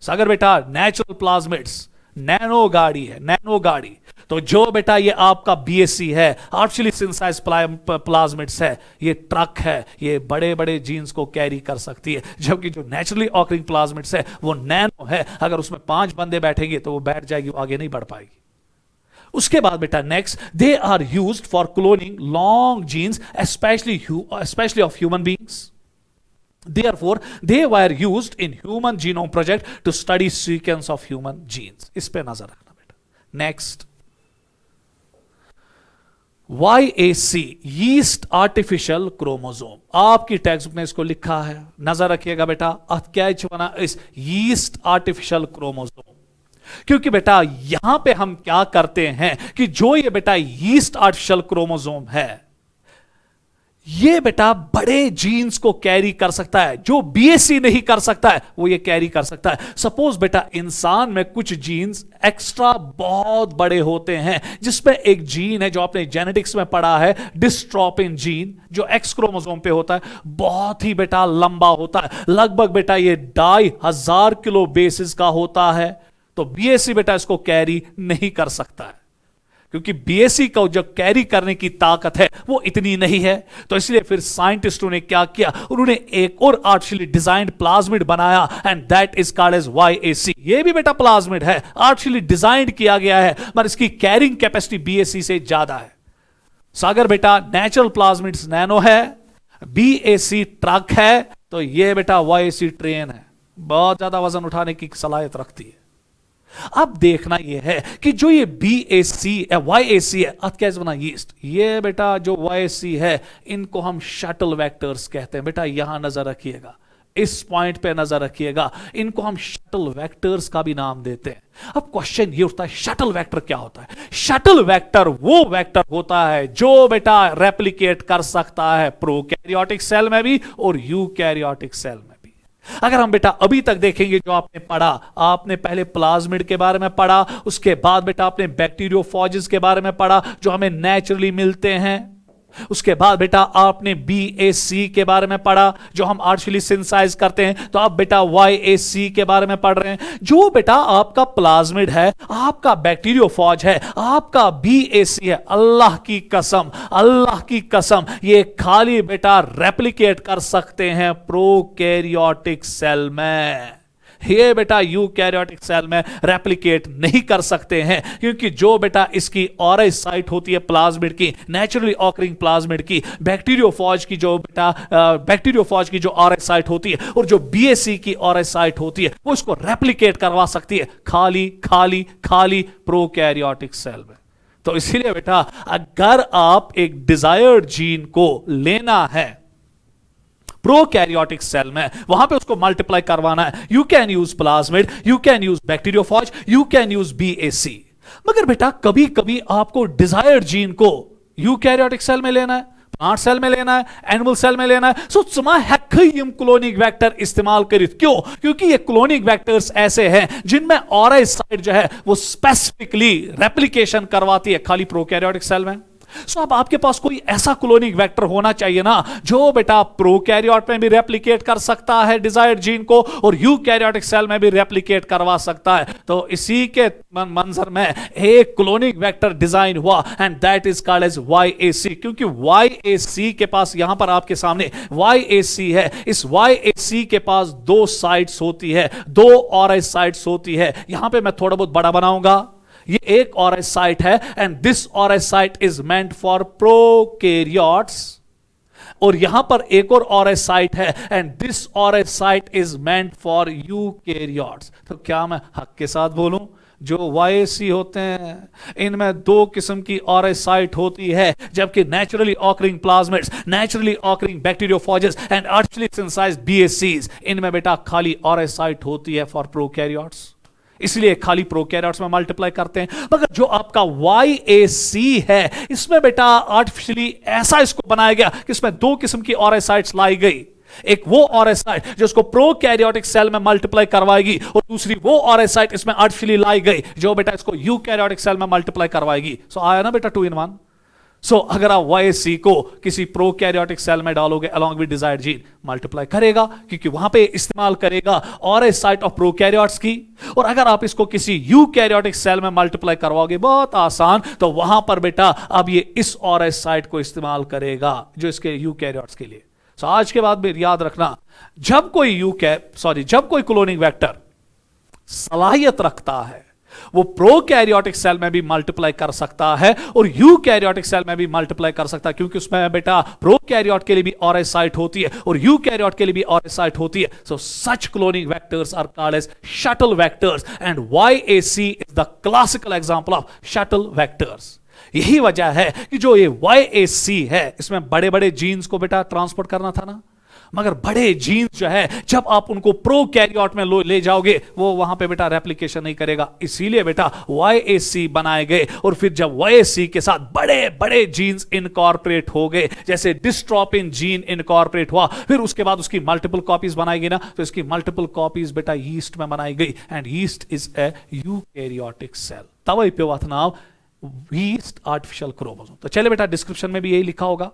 अगर बेटा नेचुरल प्लाज्मिड्स नैनो गाड़ी है, नैनो गाड़ी, तो जो बेटा ये आपका बीएससी है, आर्टिफिशियली सिंथेसाइज प्लाज्मिड्स है, ये ट्रक है, ये बड़े बड़े जीन्स को कैरी कर सकती है। जबकि जो नेचुरली ऑकरिंग प्लाज्मिड्स है वो नैनो है, अगर उसमें 5 बंदे बैठेंगे तो वो बैठ जाएगी, वो आगे नहीं बढ़ पाएगी। उसके बाद बेटा next, they are used for cloning long genes specially of human beings. Therefore, they were used in Human Genome Project to study sequence of human genes. इस पे नजर रखना बेटा। Next, YAC yeast artificial chromosome, आपकी text book में इसको लिखा है, नजर रखिएगा बेटा। क्या बना इस yeast artificial chromosome, क्योंकि बेटा यहां पे हम क्या करते हैं कि जो ये बेटा yeast artificial chromosome है ये बेटा बड़े जीन्स को कैरी कर सकता है, जो बीएससी नहीं कर सकता है वो ये कैरी कर सकता है। सपोज बेटा इंसान में कुछ जीन्स एक्स्ट्रा बहुत बड़े होते हैं, जिसमें एक जीन है जो आपने जेनेटिक्स में पढ़ा है, डिस्ट्रोफिन जीन, जो एक्स क्रोमोसोम पे होता है, बहुत ही बेटा लंबा होता है, लगभग बेटा ये 2500 किलो बेसिस का होता है। तो बीएससी बेटा इसको कैरी नहीं कर सकता है, क्योंकि बीएससी का जो कैरी करने की ताकत है वो इतनी नहीं है। तो इसलिए फिर साइंटिस्टों ने क्या किया, उन्होंने एक और आर्टिफिशियली डिजाइंड प्लाज्मिड बनाया and that is called as YAC। ये भी बेटा प्लाज्मिड है, आर्टिफिशियली डिजाइंड किया गया है, मगर इसकी कैरिंग कैपेसिटी बीएससी से ज्यादा है। सागर बेटा नेचुरल प्लाज्मिड्स नैनो है, BAC ट्रक है, तो ये बेटा YAC ट्रेन है, बहुत ज्यादा वजन उठाने की सलाहियत रखती है। अब देखना यह है कि जो ये YAC है, क्या बना यीस्ट, ये बेटा जो YAC है इनको हम शटल वेक्टर्स कहते हैं। बेटा यहां नजर रखिएगा, इस पॉइंट पे नजर रखिएगा, इनको हम शटल वेक्टर्स का भी नाम देते हैं। अब क्वेश्चन ये उठता है शटल वेक्टर क्या होता है। शटल वेक्टर वो वेक्टर होता है जो बेटा रेप्लिकेट कर सकता है प्रोकैरियोटिक सेल में भी और यूकैरियोटिक सेल में। अगर हम बेटा अभी तक देखेंगे जो आपने पढ़ा, आपने पहले प्लाज्मिड के बारे में पढ़ा, उसके बाद बेटा आपने बैक्टीरियोफॉजेस के बारे में पढ़ा जो हमें नेचुरली मिलते हैं, उसके बाद बेटा आपने BAC के बारे में पढ़ा जो हम आर्टिफिशियली सिंथेसाइज करते हैं, तो आप बेटा YAC के बारे में पढ़ रहे हैं। जो बेटा आपका प्लाज्मिड है, आपका बैक्टीरियोफॉज है, आपका BAC है, अल्लाह की कसम, अल्लाह की कसम, ये खाली बेटा रेप्लिकेट कर सकते हैं प्रोकैरियोटिक सेल में। ये बेटा यूकैरियोटिक सेल में रेप्लिकेट नहीं कर सकते हैं, क्योंकि जो बेटा इसकी ऑरस साइट होती है प्लाज्मिड की, नेचुरली ऑकरिंग प्लाज्मिड की, बैक्टीरियोफॉज की जो बेटा बैक्टीरियोफॉज की जो ऑरस साइट होती है और जो BAC की ऑरस साइट होती है, वो इसको रेप्लिकेट करवा सकती है खाली खाली खाली प्रोकैरियोटिक सेल में। तो इसीलिए बेटा अगर आप एक डिजायर्ड जीन को लेना है प्रोकैरियोटिक सेल में, वहां पे उसको मल्टीप्लाई करवाना है, you can use plasmid, you can use bacteriophage, you can use BAC। मगर बेटा कभी कभी आपको डिजायर्ड जीन को यूकैरियोटिक सेल में लेना है, प्लांट सेल में लेना है, एनिमल सेल में लेना है। सो त्समा हेक्कयम क्लोनिंग वेक्टर इस्तेमाल करित। क्यों? क्योंकि ये क्लोनिंग वेक्टर्स ऐसे हैं जिनमें ऑरा साइट जो है वो स्पेसिफिकली रेप्लिकेशन करवाती है खाली प्रोकैरियोटिक सेल में। सो अब आपके पास कोई ऐसा क्लोनिंग वेक्टर होना चाहिए ना जो बेटा प्रोकैरियोट में भी रेप्लिकेट कर सकता है डिजायर्ड जीन को और यूकैरियोटिक सेल में भी रेप्लिकेट करवा सकता है। तो इसी के मंजर में एक क्लोनिंग वेक्टर डिजाइन हुआ and that is called as YAC। क्योंकि YAC के पास यहां पर आपके सामने YAC है, इस YAC के पास दो साइट्स होती है, दो और साइट्स होती है। यहां पे मैं थोड़ा बहुत बड़ा बनाऊंगा, ये एक और साइट है एंड दिस और site is meant for prokaryotes, और यहां पर एक और साइट है एंड दिस और site is meant for eukaryotes. तो क्या मैं हक के साथ बोलूं, जो YAC होते हैं इनमें दो किस्म की और साइट होती है, जबकि naturally occurring plasmids, naturally occurring bacteriophages and artificially synthesized BACs, इनमें बेटा खाली और साइट होती है फॉर प्रोकैरियोट्स, इसलिए खाली प्रोकैरियोट्स में मल्टीप्लाई करते हैं। मगर जो आपका YAC है इसमें बेटा आर्टिफिशियली ऐसा इसको बनाया गया कि इसमें दो किस्म की और साइट्स लाई गई। एक वो और साइट जो इसको प्रोकैरियोटिक सेल में मल्टीप्लाई करवाएगी और दूसरी वो और साइट इसमें आर्टिफिशियली लाई गई जो बेटा इसको यूकैरियोटिक सेल में मल्टीप्लाई करवाएगी। सो आया ना बेटा 2 in 1। सो अगर आप YAC को किसी प्रोकैरियोटिक सेल में डालोगे along with desired gene, multiply करेगा क्योंकि वहां पे इस्तेमाल करेगा और साइट ऑफ प्रोकैरियोट्स की। और अगर आप इसको किसी यूकैरियोटिक सेल में मल्टीप्लाई करवाओगे, बहुत आसान, तो वहां पर बेटा अब ये इस और साइट को इस्तेमाल करेगा जो इसके यूकैरियोट्स के लिए। सो आज के बाद में याद रखना, जब कोई क्लोनिंग वेक्टर सलाहियत रखता है वो प्रोकैरियोटिक सेल में भी मल्टीप्लाई कर सकता है और यूकैरियोटिक सेल में भी मल्टीप्लाई कर सकता है, क्योंकि उसमें बेटा प्रोकैरियोट के लिए भी और साइट होती है और यूकैरियोट के लिए भी और साइट होती है। So such cloning vectors are called as shuttle vectors and YAC is the classical example of shuttle vectors. यही वजह है कि जो ये YAC है इसमें बड़े बड़े जीन्स को बेटा ट्रांसपोर्ट करना था ना, मगर बड़े जीन्स जो है जब आप उनको प्रोकैरियोट में ले जाओगे वो वहां पे बेटा रेप्लिकेशन नहीं करेगा, इसीलिए बेटा YAC बनाए गए। और फिर जब YAC के साथ बड़े बड़े जीन्स इनकॉर्पोरेट हो गए, जैसे डिस्ट्रोपिन जीन इनकॉर्पोरेट हुआ, फिर उसके बाद उसकी मल्टीपल कॉपीज बनाई गई ना, तो इसकी मल्टीपल कॉपीज बेटा यीस्ट में बनाई गई and yeast is a eukaryotic cell. तवई पे वत नाम yeast artificial chromosome। तो चले बेटा डिस्क्रिप्शन में भी यही लिखा होगा।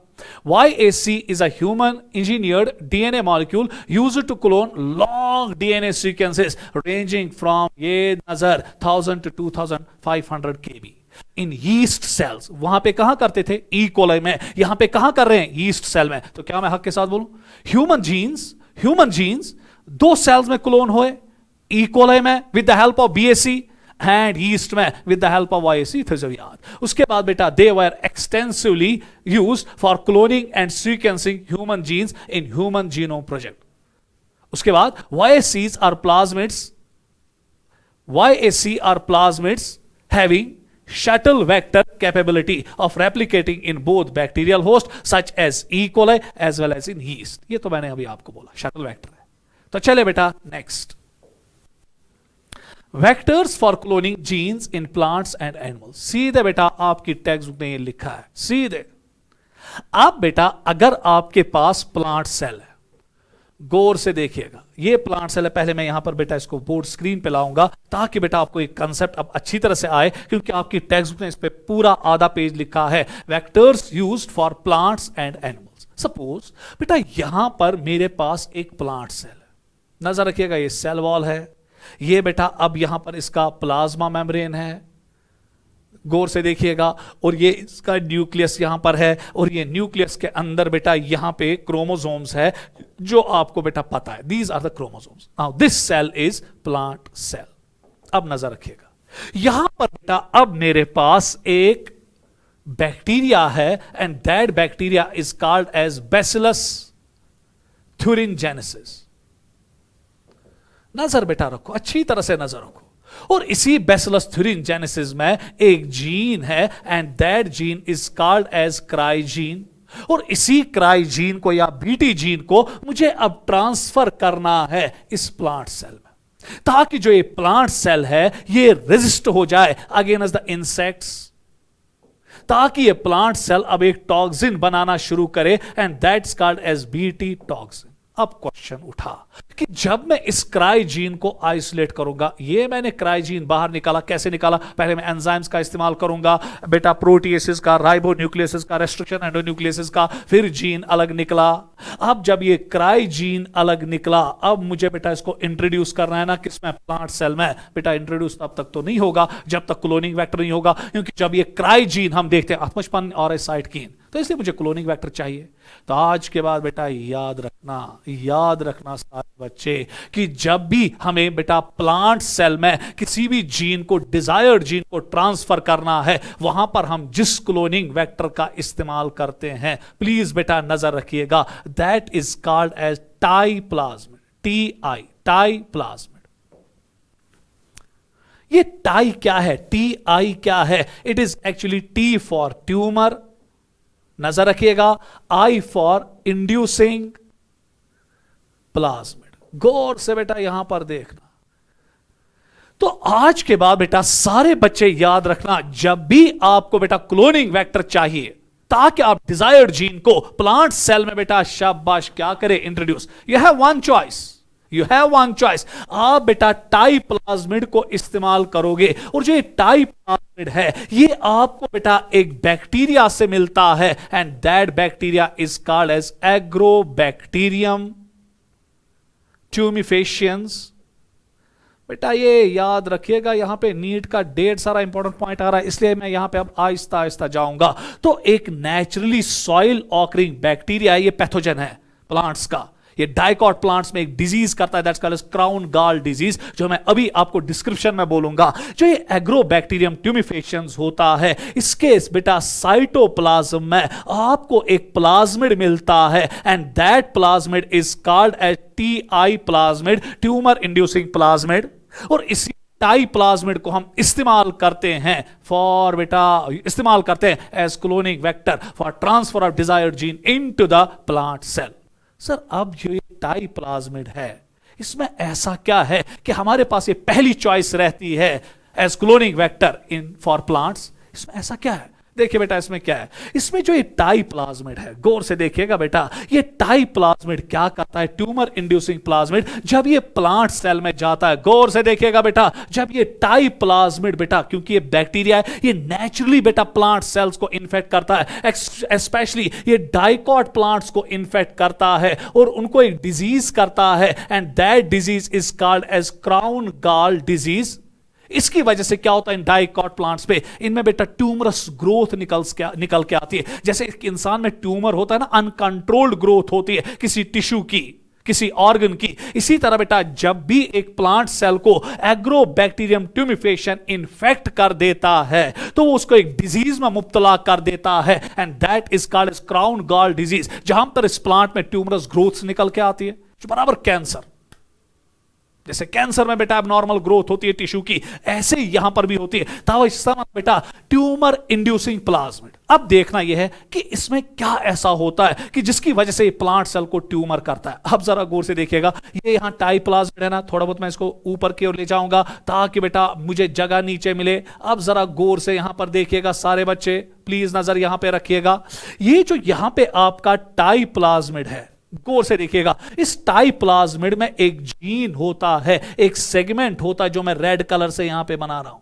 YAC is a human engineered DNA molecule used to clone long DNA sequences ranging from ये नजर 1000 to 2500 kb in yeast cells. वहां पे कहां करते थे? E. coli में। यहां पे कहां कर रहे हैं? यीस्ट सेल में। तो क्या मैं हक के साथ बोलूं, ह्यूमन जीन्स दो सेल्स में क्लोन हुए, E. coli में with the help of BAC and yeast में with the help of YAC। फिर जब याद, उसके बाद बेटा they were extensively used for cloning and sequencing human genes in human genome project. उसके बाद YAC are plasmids having shuttle vector capability of replicating in both bacterial host such as E. coli as well as in yeast। ये तो मैंने अभी आपको बोला shuttle vector है। तो चले बेटा next, vectors for cloning genes in plants and animals. सीधे बेटा आपकी टेक्स्ट बुक में ये लिखा है सीधे। आप बेटा अगर आपके पास प्लांट सेल है, गौर से देखिएगा, ये प्लांट सेल है। पहले मैं यहां पर बेटा इसको बोर्ड स्क्रीन पे लाऊंगा ताकि बेटा आपको एक कंसेप्ट अब अच्छी तरह से आए, क्योंकि आपकी टेक्स्ट बुक में इस पे पूरा आधा पेज लिखा है vectors used for plants and animals. Suppose बेटा यहां पर मेरे पास एक प्लांट सेल है, नजर रखिएगा ये सेल वॉल है, ये बेटा अब यहां पर इसका प्लाज्मा मेम्ब्रेन है, गौर से देखिएगा, और ये इसका न्यूक्लियस यहां पर है, और ये न्यूक्लियस के अंदर बेटा यहां पे क्रोमोसोम्स है जो आपको बेटा पता है, these are the chromosomes. Now this cell is plant cell. अब नजर रखिएगा यहां पर बेटा अब मेरे पास एक बैक्टीरिया है and that bacteria is called as bacillus thuringiensis। नजर बेटा रखो, अच्छी तरह से नजर रखो। और इसी बैसिलस thuringiensis में एक जीन है and that gene is called as cry gene. और इसी क्राई जीन को या बीटी जीन को मुझे अब ट्रांसफर करना है इस प्लांट सेल में, ताकि जो ये प्लांट सेल है ये रेजिस्ट हो जाए अगेंस्ट द इंसेक्ट्स, ताकि ये प्लांट सेल अब एक टॉक्सिन बनाना शुरू करे and that's called as BT toxin. अब क्वेश्चन उठा कि जब मैं इस क्राई जीन को आइसोलेट करूंगा, ये मैंने क्राई जीन बाहर निकाला, कैसे निकाला? पहले मैं एंजाइम्स का इस्तेमाल करूंगा बेटा, प्रोटीएसिस का, राइबोन्यूक्लियसिस का, रेस्ट्रिक्शन एंडोन्यूक्लियसिस का, फिर जीन अलग निकला। अब जब ये क्राई जीन अलग निकला, अब मुझे बेटा इसको इंट्रोड्यूस करना है ना किसमें? प्लांट सेल में। बेटा इंट्रोड्यूस तब तक तो नहीं होगा जब तक क्लोनिंग वेक्टर नहीं होगा, क्योंकि जब ये क्राई जीन हम देखते हैं आत्मस्पन और साइटकिन, तो इसलिए मुझे क्लोनिंग वेक्टर चाहिए। तो आज के बाद बेटा याद रखना सारे बच्चे कि जब भी हमें बेटा प्लांट सेल में किसी भी जीन को, डिजायर्ड जीन को ट्रांसफर करना है, वहां पर हम जिस क्लोनिंग वेक्टर का इस्तेमाल करते हैं, प्लीज बेटा नजर रखिएगा, that is called as Ti plasmid. Ti plasmid. ये टाई क्या है? TI क्या है? It is actually T for tumour, नजर रखिएगा, I फॉर इंड्यूसिंग प्लाज्मिड। गौर से बेटा यहां पर देखना। तो आज के बाद बेटा सारे बच्चे याद रखना, जब भी आपको बेटा क्लोनिंग वेक्टर चाहिए ताकि आप डिजायर्ड जीन को प्लांट सेल में बेटा शाबाश क्या करें? Introduce. You have one choice. आप बेटा टाई प्लाज्मिड को इस्तेमाल करोगे, और जो टाई प्लाज्मिड है ये आपको बेटा एक बैक्टीरिया से मिलता है and that bacteria is called as agrobacterium tumefaciens. बेटा ये याद रखिएगा, यहां पे नीट का ढेर सारा इंपॉर्टेंट पॉइंट आ रहा है, इसलिए मैं यहां पे अब आहिस्ता आहिस्ता जाऊंगा। तो एक नेचुरली सॉइल ऑकरिंग बैक्टीरिया है, ये पैथोजन है प्लांट्स का। ये डाइकॉट प्लांट्स में एक डिजीज करता है, that's called crown gall disease, जो मैं अभी आपको डिस्क्रिप्शन में बोलूंगा। जो ये एग्रोबैक्टीरियम ट्यूमिफेशियंस होता है, इसके बेटा साइटोप्लाज्म में आपको एक प्लाज्मिड मिलता है and that plasmid is called as TI plasmid, tumour inducing plasmid. और इसी टाई प्लाज्मिड को हम इस्तेमाल करते हैं as cloning vector for transfer of desired gene into the plant cell. Sir अब जो ये टाई प्लाज्मिड है, इसमें ऐसा क्या है कि हमारे पास ये पहली चॉइस रहती है as cloning vector in for plants? इसमें ऐसा क्या है? देखिए बेटा इसमें क्या है, इसमें जो ये टाई प्लाज्मिड है, गौर से देखिएगा बेटा, ये टाई प्लाज्मिड क्या करता है? ट्यूमर इंड्यूसिंग प्लाज्मिड जब ये प्लांट सेल में जाता है, गौर से देखिएगा बेटा, जब ये टाई प्लाज्मिड बेटा, क्योंकि ये बैक्टीरिया है, ये नेचुरली बेटा प्लांट सेल्स को इन्फेक्ट करता है, स्पेशली ये डाइकॉट प्लांट्स को इन्फेक्ट करता है और उनको एक डिजीज करता है and that disease is called as crown gall disease. इसकी वजह से क्या होता है इन डाइकॉट प्लांट्स पे, इनमें बेटा ट्यूमरस ग्रोथ निकल के आती है। जैसे एक इंसान में ट्यूमर होता है ना, अनकंट्रोल्ड ग्रोथ होती है किसी टिश्यू की, किसी ऑर्गन की। इसी तरह बेटा जब भी एक प्लांट सेल को एग्रोबैक्टीरियम ट्यूमिफेशन इन्फेक्ट कर देता है, तो वो उसको एक डिजीज में मुब्तला कर देता है and that is called as crown gall disease. जहां पर इस प्लांट में ट्यूमरस ग्रोथ निकल के आती है, जो बराबर कैंसर, जैसे कैंसर में बेटा नॉर्मल ग्रोथ होती है टिश्यू की, ऐसे यहां पर भी होती है। बेटा ट्यूमर इंड्यूसिंग प्लाज्मिड। अब देखना यह है कि इसमें क्या ऐसा होता है कि जिसकी वजह से प्लांट सेल को ट्यूमर करता है। अब जरा गौर से देखिएगा, ये यहां टाई प्लाज्मिड है ना, थोड़ा बहुत मैं इसको ऊपर की ओर ले जाऊंगा ताकि बेटा मुझे जगह नीचे मिले। अब जरा गौर से यहां पर देखिएगा सारे बच्चे, प्लीज नजर यहां पे रखिएगा। ये जो यहां पे आपका टाई प्लाज्मिड है, गौर से देखिएगा, इस टाई प्लाज्मिड में एक जीन होता है, एक सेगमेंट होता है जो मैं रेड कलर से यहां पे बना रहा हूं।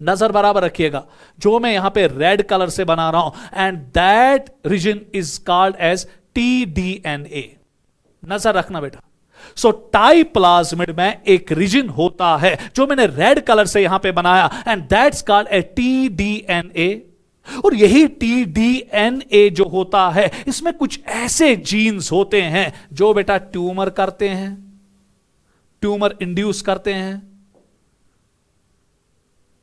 नजर बराबर रखिएगा, जो मैं यहां पे रेड कलर से बना रहा हूं and that region is called as TDNA। नजर रखना बेटा। सो टाई प्लाज्मिड में एक रीजन होता है जो मैंने रेड कलर से यहां पे बनाया and that's called a TDNA। और यही TDNA जो होता है, इसमें कुछ ऐसे जीन्स होते हैं जो बेटा ट्यूमर करते हैं, ट्यूमर इंड्यूस करते हैं।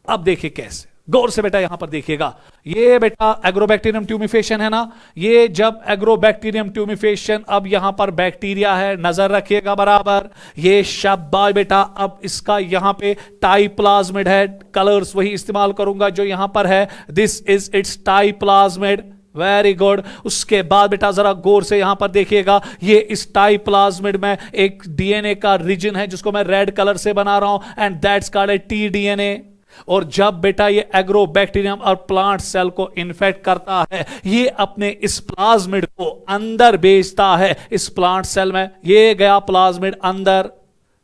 अब देखिए कैसे, गौर से बेटा यहां पर देखिएगा, ये बेटा एग्रोबैक्टीरियम ट्यूमिफेशन है ना, ये जब एग्रोबैक्टीरियम ट्यूमिफेशन, अब यहां पर बैक्टीरिया है, नजर रखिएगा बराबर, ये शाबाश बेटा। अब इसका यहां पे टाइप्लाज्मिड है, कलर्स वही इस्तेमाल करूंगा जो यहां पर है, this is its Ti plasmid, very good. उसके बाद बेटा जरा गौर से यहां पर देखिएगा, ये इस टाइप्लाज्मिड में एक डीएनए का रीजन है जिसको मैं रेड कलर से बना रहा हूं, and that's called a T-DNA. और जब बेटा ये एग्रोबैक्टीरियम और प्लांट सेल को इन्फेक्ट करता है, ये अपने इस प्लाज्मिड को अंदर भेजता है इस प्लांट सेल में। ये गया प्लाज्मिड अंदर,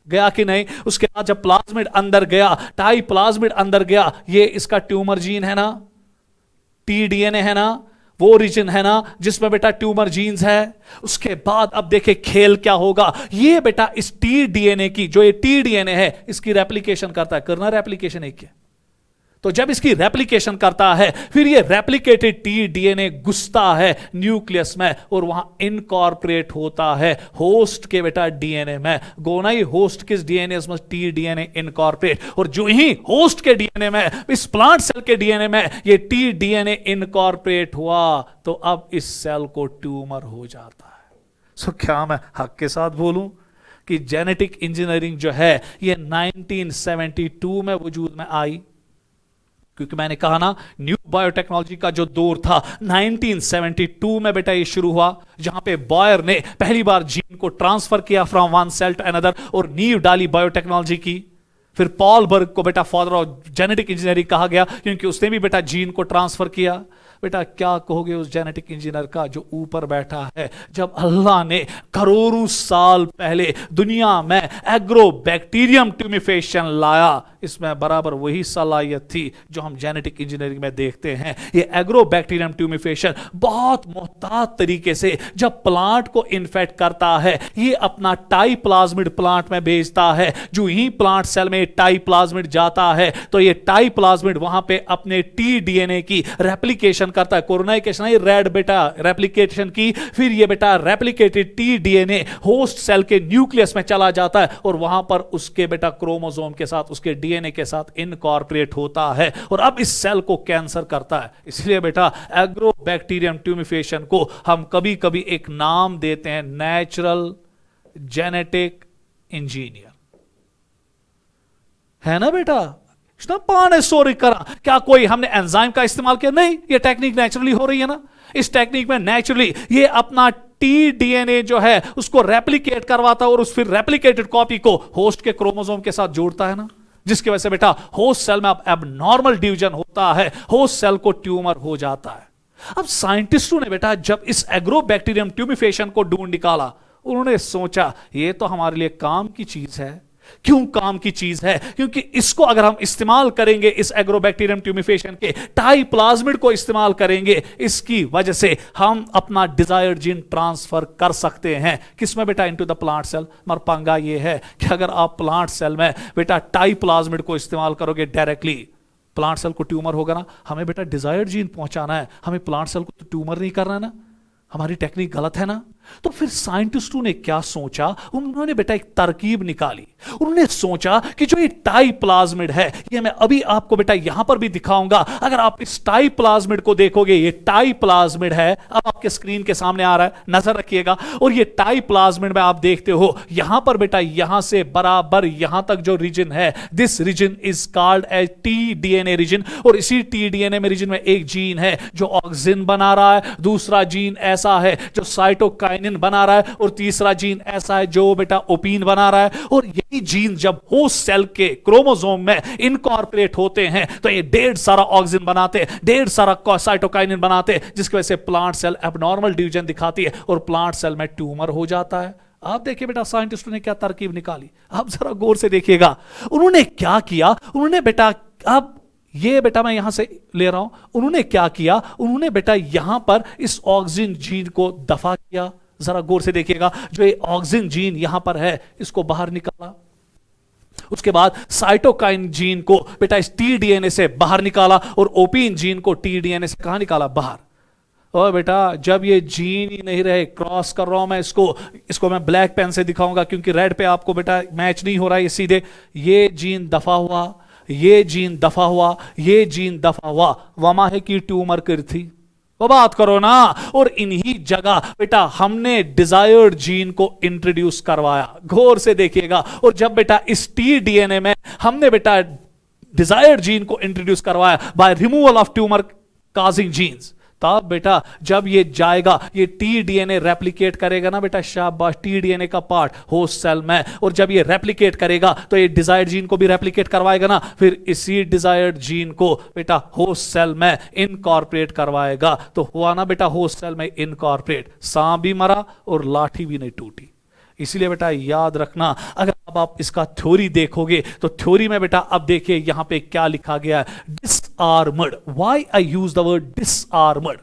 गया कि नहीं? उसके बाद जब प्लाज्मिड अंदर गया, टाइप्लाज्मिड अंदर गया, ये इसका ट्यूमर जीन है ना, टीडीएनए है ना, वो रीजन है ना जिसमें बेटा ट्यूमर जीन्स है। उसके बाद अब देखे खेल क्या होगा, ये बेटा इस टीडीएनए की, जो ये टीडीएनए है, इसकी रेप्लिकेशन करता है, करना रेप्लिकेशन एक क्या। तो जब इसकी रेप्लिकेशन करता है, फिर ये रेप्लिकेटेड टीडीएनए घुसता है न्यूक्लियस में और वहां इनकॉर्पोरेट होता है होस्ट के बेटा डीएनए में। गोना ही होस्ट किस डीएनए में, टीडीएनए इनकॉर्पोरेट। और जो ही होस्ट के डीएनए में, इस प्लांट सेल के डीएनए में ये टीडीएनए इनकॉर्पोरेट हुआ, तो अब इस सेल को ट्यूमर हो जाता है। सो क्या मैं हक के साथ बोलूं कि जेनेटिक इंजीनियरिंग जो है ये 1972 में वजूद में आई? क्योंकि मैंने कहा ना, न्यू बायोटेक्नोलॉजी का जो दौर था 1972 में बेटा ये शुरू हुआ, जहां पे बॉयर ने पहली बार जीन को ट्रांसफर किया from one cell to another और नींव डाली बायोटेक्नोलॉजी की। फिर पॉल बर्ग को बेटा फादर ऑफ जेनेटिक इंजीनियरिंग कहा गया, क्योंकि उसने भी बेटा जीन को ट्रांसफर किया। बेटा क्या कहोगे उस जेनेटिक इंजीनियर का जो ऊपर बैठा है? जब अल्लाह ने करोड़ों साल पहले दुनिया में एग्रोबैक्टीरियम ट्यूमिफेशन लाया, इसमें बराबर वही सलाहियत थी जो हम जेनेटिक इंजीनियरिंग में देखते हैं। ये एग्रोबैक्टीरियम ट्यूमिफेशन बहुत मोहतात तरीके से जब प्लांट को इन्फेक्ट करता है, ये अपना टाइप्लाज्मिड प्लांट में भेजता है। जो ही प्लांट सेल में टाइप्लाज्मिड जाता है, तो ये टाइप्लाज्मिड वहां पे अपने टीडीएनए की रेप्लिकेशन करता है। कोरोनाइकेशन है रेड बेटा, रेप्लिकेशन की, फिर ये बेटा रेप्लिकेटेड टीडीएनए होस्ट सेल के न्यूक्लियस में चला जाता है और वहां पर उसके बेटा क्रोमोसोम के साथ, उसके डीएनए के साथ इनकॉर्पोरेट होता है और अब इस सेल को कैंसर करता है। इसलिए बेटा एग्रोबैक्टीरियम ट्यूमिफेशन को हम कभी कभी एक नाम देते हैं नेचुरल जेनेटिक इंजीनियर, है ना बेटा? पाने सोरी करा, क्या कोई हमने एंजाइम का इस्तेमाल किया? नहीं, ये टेक्निक नेचुरली हो रही है ना। इस टेक्निक में नेचुरली ये अपना टीडीएनए जो है उसको रेप्लिकेट करवाता है और उस फिर रेप्लिकेटेड कॉपी को होस्ट के क्रोमोसोम के साथ जोड़ता है ना, जिसकी वजह से बेटा होस्ट सेल में अब एबनॉर्मल डिवीजन होता है, होस्ट सेल को ट्यूमर हो जाता है। अब साइंटिस्टों ने बेटा जब इस एग्रोबैक्टीरियम ट्यूमिफेशन को ढूंढ निकाला, उन्होंने सोचा ये तो हमारे लिए काम की चीज है। क्यों काम की चीज है? क्योंकि इसको अगर हम इस्तेमाल करेंगे, इस एग्रोबैक्टीरियम ट्यूमिफेशन के टाइप्लाज्मिड को इस्तेमाल करेंगे, इसकी वजह से हम अपना डिजायर्ड जीन ट्रांसफर कर सकते हैं। किसमें बेटा? Into the plant cell. मगर पंगा ये है कि अगर आप प्लांट सेल में बेटा टाइप्लाज्मिड को इस्तेमाल करोगे डायरेक्टली, प्लांट सेल को ट्यूमर होगा ना। हमें बेटा डिजायर्ड जीन पहुंचाना है, हमें प्लांट सेल को तो ट्यूमर नहीं करना है ना। हमारी टेक्निक गलत है ना। तो फिर साइंटिस्टों ने क्या सोचा? उन्होंने बेटा एक तरकीब निकाली। उन्होंने सोचा कि जो ये टाइप्लाज्मिड है, ये मैं अभी आपको बेटा यहां पर भी दिखाऊंगा। अगर आप इस टाइप्लाज्मिड को देखोगे, ये टाइप्लाज्मिड है, अब आपके स्क्रीन के सामने आ रहा है, नजर रखिएगा। और ये टाइप्लाज्मिड में आप देखते हो यहां पर बेटा, यहां से बराबर यहां तक जो रीजन है, this region is called a TDNA region. और इसी टीडीएनए में रीजन में एक जीन है जो ऑक्सिन बना रहा है, दूसरा जीन ऐसा है जो साइटोकाइनिन बना रहा है, और तीसरा जीन ऐसा है जो बेटा ओपीन बना रहा है। और यही जीन जब होस्ट सेल के क्रोमोसोम में इनकॉर्पोरेट होते हैं, तो ये ढेर सारा ऑक्सिन बनाते, ढेर सारा साइटोकाइनिन बनाते, जिसकी वजह से प्लांट सेल एबनॉर्मल डिवीजन दिखाती है और प्लांट सेल में ट्यूमर हो जाता है। आप देखिए बेटा साइंटिस्टों ने क्या तरकीब निकाली, आप जरा गौर से देखिएगा। उन्होंने क्या किया? उन्होंने बेटा, अब ये बेटा मैं यहां से ले रहा हूं, उन्होंने क्या किया? उन्होंने बेटा यहां पर इस ऑक्सिन जीन को दफा किया। जरा गौर से देखिएगा, जो ये ऑक्सिन जीन यहां पर है, इसको बाहर निकाला। उसके बाद साइटोकाइन जीन को बेटा इस टीडीएनए से बाहर निकाला, और ओपीन जीन को टीडीएनए से कहां निकाला? बाहर। और बेटा जब ये जीन ही नहीं रहे, क्रॉस कर रहा हूं मैं इसको मैं ब्लैक पेन से दिखाऊंगा, क्योंकि रेड पे आपको बेटा मैच नहीं हो रहा है। ये सीधे ये जीन दफा हुआ, ये जीन दफा हुआ, ये जीन दफा हुआ, वमा है कि ट्यूमर कर थी, वो बात करो ना। और इन्हीं जगह बेटा हमने डिजायर्ड जीन को इंट्रोड्यूस करवाया, गौर से देखिएगा। और जब बेटा इस टी डीएनए में हमने बेटा डिजायर्ड जीन को इंट्रोड्यूस करवाया by removal of tumour causing genes, तब बेटा जब ये जाएगा, ये टी डीएनए रेप्लिकेट करेगा ना बेटा, शाबाश, टी डीएनए का पार्ट होस्ट सेल में, और जब ये रेप्लिकेट करेगा तो ये डिजायर्ड जीन को भी रेप्लिकेट करवाएगा ना, फिर इसी डिजायर्ड जीन को बेटा होस्ट सेल में इनकॉर्पोरेट करवाएगा। तो हुआ ना बेटा होस्ट सेल में इनकॉर्पोरेट, सांप भी मरा और लाठी भी नहीं टूटी। इसीलिए बेटा याद रखना, अगर अब आप इसका थ्योरी देखोगे तो थ्योरी में बेटा अब देखिए यहां पे क्या लिखा गया है, disarmed. Why I use the word disarmed?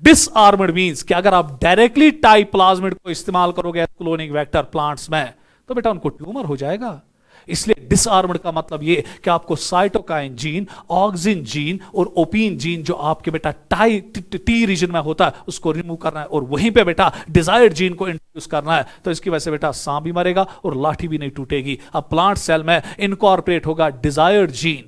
Disarmed means कि अगर आप डायरेक्टली टाई प्लाज्मिड को इस्तेमाल करोगे क्लोनिंग वेक्टर प्लांट्स में तो बेटा उनको ट्यूमर हो जाएगा। इसलिए डिसआर्मर्ड का मतलब ये कि आपको साइटोकाइन जीन, ऑक्सिन जीन और ओपिन जीन जो आपके बेटा टी रीजन में होता है उसको रिमूव करना है, और वहीं पे बेटा डिजायर्ड जीन को इंट्रोड्यूस करना है। तो इसकी वजह से बेटा सांप भी मरेगा और लाठी भी नहीं टूटेगी। अब प्लांट सेल में इनकॉर्पोरेट होगा डिजायर्ड जीन,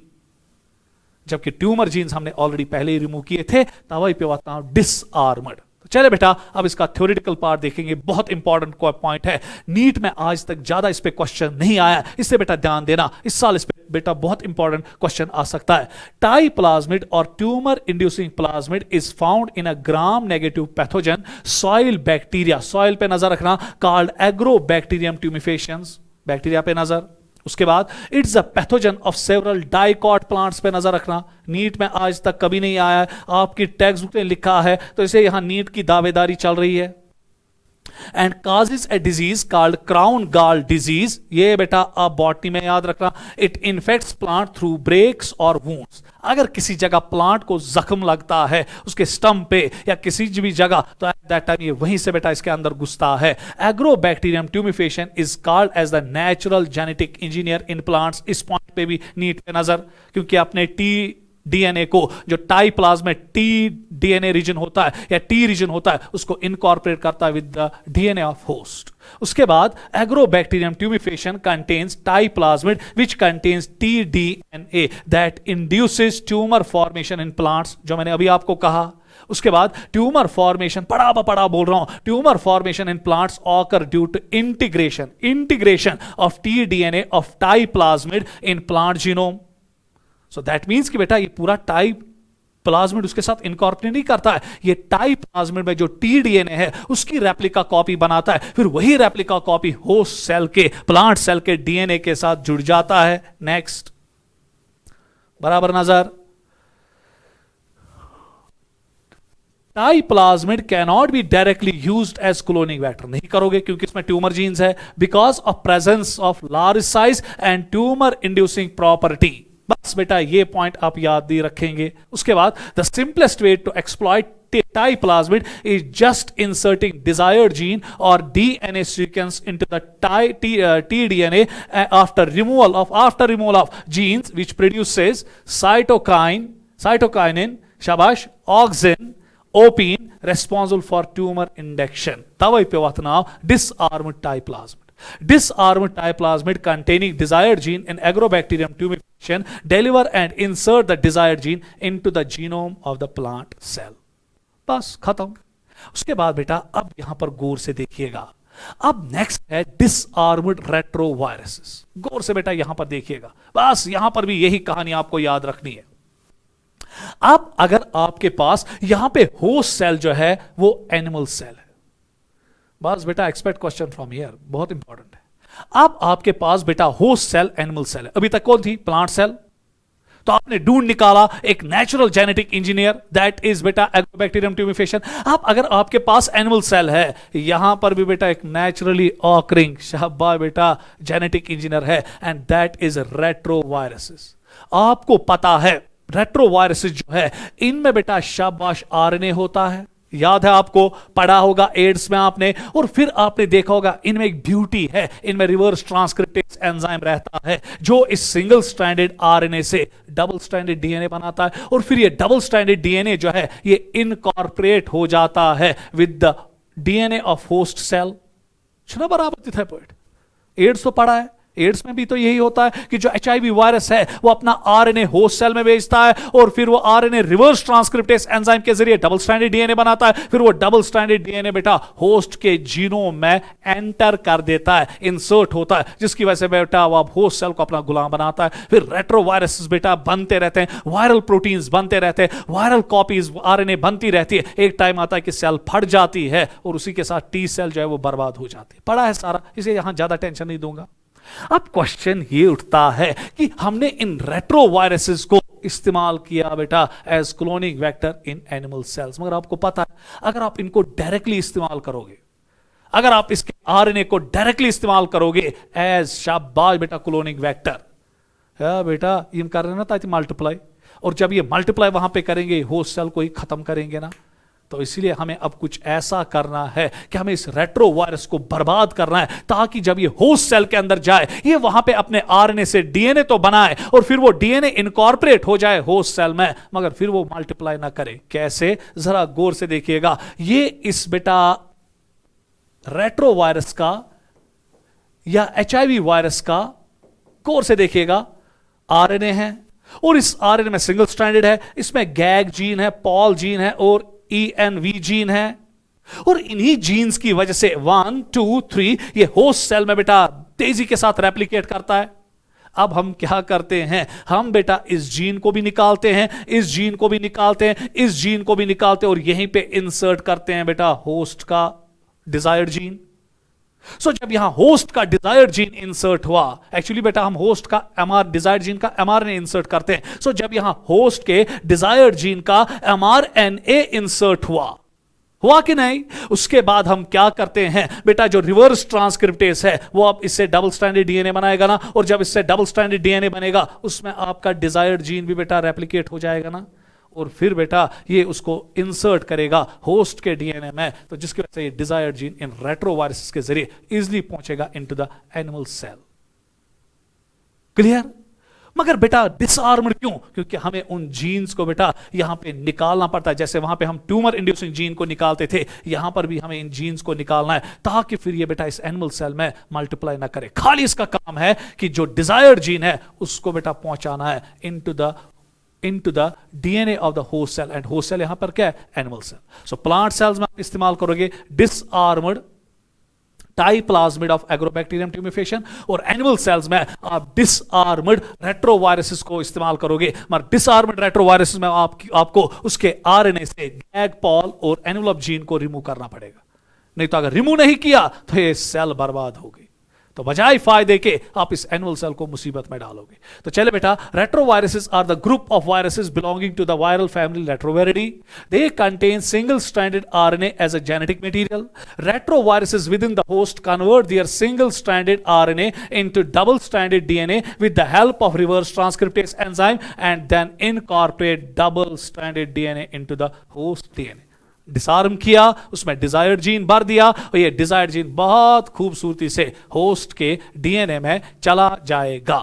जबकि ट्यूमर जीन्स हमने ऑलरेडी पहले ही रिमूव किए थे, तभी पे आता हूं डिसआर्मर्ड। चले बेटा अब इसका थ्योरेटिकल पार्ट देखेंगे, बहुत इंपॉर्टेंट पॉइंट है। नीट में आज तक ज्यादा इस पे क्वेश्चन नहीं आया, इससे बेटा ध्यान देना, इस साल इस पे बेटा बहुत इंपॉर्टेंट क्वेश्चन आ सकता है। टाई प्लाज्मिड और tumour inducing plasmid is found in a gram negative pathogen soil bacteria, soil पे नजर रखना, कॉल्ड एग्रोबैक्टीरियम ट्यूमिफेशंस, बैक्टीरिया पे नजर। उसके बाद it's a pathogen of several dicot plants पे नजर रखना, नीट में आज तक कभी नहीं आया है, आपकी टेक्स्ट बुक में लिखा है, तो इसे यहां नीट की दावेदारी चल रही है। And causes a disease called crown gall disease, ये बेटा आप बॉटनी में याद रखना, it infects plant through breaks और वुंड्स। अगर किसी जगह प्लांट को जख्म लगता है उसके स्टम पे या किसी भी जगह, तो एट दैट टाइम ये वहीं से बेटा इसके अंदर घुसता है। Agrobacterium tumefaciens is called as the natural genetic engineer in plants. इस पॉइंट पे भी नीट पे नजर, क्योंकि आपने टी डीएनए को, जो Ti plasmid T DNA region होता है या टी रीजन होता है, उसको इनकॉर्पोरेट करता है with the DNA of host. उसके बाद Agrobacterium tumefaciens contains Ti plasmid which contains T DNA that induces tumour formation in plants, जो मैंने अभी आपको कहा। उसके बाद ट्यूमर फॉर्मेशन, पड़ा बोल रहा हूं, tumour formation in plants occur due to integration of T DNA of Ti plasmid in plant genome. So that means कि बेटा ये पूरा टाई प्लाज्मिड उसके साथ इनकॉर्पोरेट नहीं करता है, ये टाई प्लाज्मिड में जो टी डीएनए है उसकी रेप्लिका कॉपी बनाता है, फिर वही रेप्लिका कॉपी होस्ट सेल के, प्लांट सेल के डीएनए के साथ जुड़ जाता है। नेक्स्ट, बराबर नजर। Ti plasmid cannot be directly used as cloning vector, नहीं करोगे क्योंकि इसमें ट्यूमर जीन्स है, because of presence of large size and tumour inducing property. बस बेटा ये पॉइंट आप याद ही रखेंगे। उसके बाद the simplest way to exploit Ti plasmid is just inserting desired gene और DNA sequence into the T DNA after removal of genes which produces cytokinin, शाबाश, auxin, opine responsible for tumor induction. तवई पे वतनाव disarmed tie plasmid. Disarmed tie plasmid containing desired gene in agrobacterium tumefaction deliver and insert the desired gene into the genome of the plant cell. बस खत्म। उसके बाद बेटा अब यहां पर गौर से देखिएगा, अब नेक्स्ट है डिसआर्म्ड रेट्रोवायरसेस। गौर से बेटा यहां पर देखिएगा, बस यहां पर भी यही कहानी आपको याद रखनी है। अब अगर आपके पास यहां पे होस्ट सेल जो है वो एनिमल सेल है, बस बेटा एक्सपेक्ट क्वेश्चन फ्रॉम हियर, बहुत इंपॉर्टेंट है। अब आपके पास बेटा होस्ट सेल एनिमल सेल है, अभी तक कौन थी? Plant cell. तो आपने ढूंढ निकाला एक natural genetic engineer, that is बेटा एग्रोबैक्टीरियम ट्यूमिफेशन। अब अगर आपके पास एनिमल सेल है, यहां पर भी बेटा एक नेचुरली ऑकरिंग शाबाश बेटा जेनेटिक इंजीनियर है, एंड दैट इज रेट्रोवायरसेस। आपको पता है रेट्रोवायरसेस जो है इनमें बेटा शाबाश आरएनए होता है, याद है आपको, पढ़ा होगा एड्स में आपने, और फिर आपने देखा होगा इनमें एक ब्यूटी है, इनमें रिवर्स ट्रांसक्रिप्टेज एंजाइम रहता है जो इस सिंगल स्ट्रैंडेड आरएनए से डबल स्ट्रैंडेड डीएनए बनाता है, और फिर ये डबल स्ट्रैंडेड डीएनए जो है ये इनकॉर्पोरेट हो जाता है with the DNA of host cell. सुना बराबर था पॉइंट, एड्स तो पढ़ा है, एड्स में भी तो यही होता है कि जो एचआईवी वायरस है वो अपना आरएनए होस्ट सेल में भेजता है और फिर वो आरएनए रिवर्स ट्रांसक्रिप्टेज एंजाइम के जरिए डबल स्ट्रैंडेड डीएनए बनाता है, फिर वो डबल स्ट्रैंडेड डीएनए बेटा होस्ट के जीनोम में एंटर कर देता है, इंसर्ट होता है, जिसकी वजह से बेटा वो होस्ट सेल को अपना गुलाम बनाता है। फिर रेट्रोवायरसेस बेटा बनते रहते हैं, वायरल प्रोटीन्स बनते रहते हैं, वायरल कॉपीज आरएनए बनती रहती है। एक टाइम आता है कि सेल फट जाती है और उसी के साथ टी सेल जो है वो बर्बाद हो जाती है। पड़ा है सारा, इसे यहां ज्यादा टेंशन नहीं दूंगा। अब क्वेश्चन ये उठता है कि हमने इन रेट्रोवायरसेस को इस्तेमाल किया बेटा as cloning vector in animal cells, मगर आपको पता है अगर आप इनको डायरेक्टली इस्तेमाल करोगे, अगर आप इसके आरएनए को डायरेक्टली इस्तेमाल करोगे एज शाबाश बेटा क्लोनिंग वेक्टर, या बेटा ये कर रहे ना ताकि मल्टीप्लाई, और जब ये मल्टीप्लाई वहां पे करेंगे होस्ट सेल को ही खत्म करेंगे ना। तो इसलिए हमें अब कुछ ऐसा करना है कि हमें इस रेट्रोवायरस को बर्बाद करना है ताकि जब ये होस्ट सेल के अंदर जाए ये वहां पे अपने आरएनए से डीएनए तो बनाए और फिर वो डीएनए इनकॉर्पोरेट हो जाए होस्ट सेल में, मगर फिर वो मल्टीप्लाई ना करे। कैसे, जरा गौर से देखिएगा। ये इस बेटा रेट्रोवायरस का या एचआईवी वायरस का गौर से देखिएगा आरएनए है और इस आरएनए में सिंगल स्ट्रैंडेड है, इसमें गैग जीन है, पॉल जीन है और ENV जीन है, और इन्हीं जीन्स की वजह से 1 2 3 ये होस्ट सेल में बेटा तेजी के साथ रेप्लिकेट करता है। अब हम क्या करते हैं, हम बेटा इस जीन को भी निकालते हैं, इस जीन को भी निकालते हैं, इस जीन को भी निकालते हैं और यहीं पे इंसर्ट करते हैं बेटा होस्ट का डिजायर्ड जीन। सो जब यहां होस्ट का डिजायर्ड जीन इंसर्ट हुआ, एक्चुअली बेटा हम होस्ट का डिजायर्ड जीन का mRNA इंसर्ट करते हैं। सो जब यहां होस्ट के डिजायर्ड जीन का mRNA इंसर्ट हुआ कि नहीं, उसके बाद हम क्या करते हैं बेटा, जो रिवर्स ट्रांसक्रिप्टेज है वो अब इससे डबल स्ट्रैंडेड डीएनए बनाएगा ना, और जब इससे डबल स्ट्रैंडेड डीएनए बनेगा उसमें आपका डिजायर्ड जीन भी बेटा रेप्लिकेट हो जाएगा ना, और फिर बेटा ये उसको इंसर्ट करेगा होस्ट के डीएनए में, तो जिसकी वजह से ये डिजायर्ड जीन इन रेट्रोवायरसेस के जरिए इजीली पहुंचेगा into the animal cell. Clear? मगर बेटा डिसआर्म्ड क्यों? क्योंकि हमें उन जीन्स को बेटा यहां पे निकालना पड़ता है, जैसे वहां पे हम ट्यूमर इंड्यूसिंग जीन को निकालते थे, यहां पर भी हमें इन जीन्स को निकालना है ताकि फिर ये बेटा इस एनिमल सेल में मल्टीप्लाई ना करे। खाली इसका काम है कि जो डिजायर्ड जीन है उसको बेटा पहुंचाना है into the DNA of the host cell, and host cell यहां पर क्या है, एनिमल सेल। सो प्लांट सेल्स में आप इस्तेमाल करोगे डिसआर्म्ड टाइप्लाज्मिड ऑफ एग्रोबैक्टीरियम ट्यूमिफिकेशन, और एनिमल सेल्स में आप डिसआर्म्ड रेट्रोवायरसेस को इस्तेमाल करोगे, मगर डिसआर्म्ड रेट्रोवायरसेस में आपको उसके आरएनए से गैग पॉल और एनवेलप जीन को रिमूव करना पड़ेगा, नहीं तो अगर रिमूव नहीं किया तो ये सेल बर्बाद हो गई। तो बजाय फायदे के आप इस एनिमल सेल को मुसीबत में डालोगे। तो चले बेटा, retroviruses are the group of viruses belonging to the viral family Retroviridae. They contain single stranded RNA as a genetic material. Retroviruses within the host convert their single stranded RNA into double stranded DNA with the help of reverse transcriptase enzyme and then incorporate double stranded DNA into the host DNA। Disarm किया, उसमें desired gene भर दिया और ये desired gene बहुत खूबसूरती से host के डीएनए में चला जाएगा।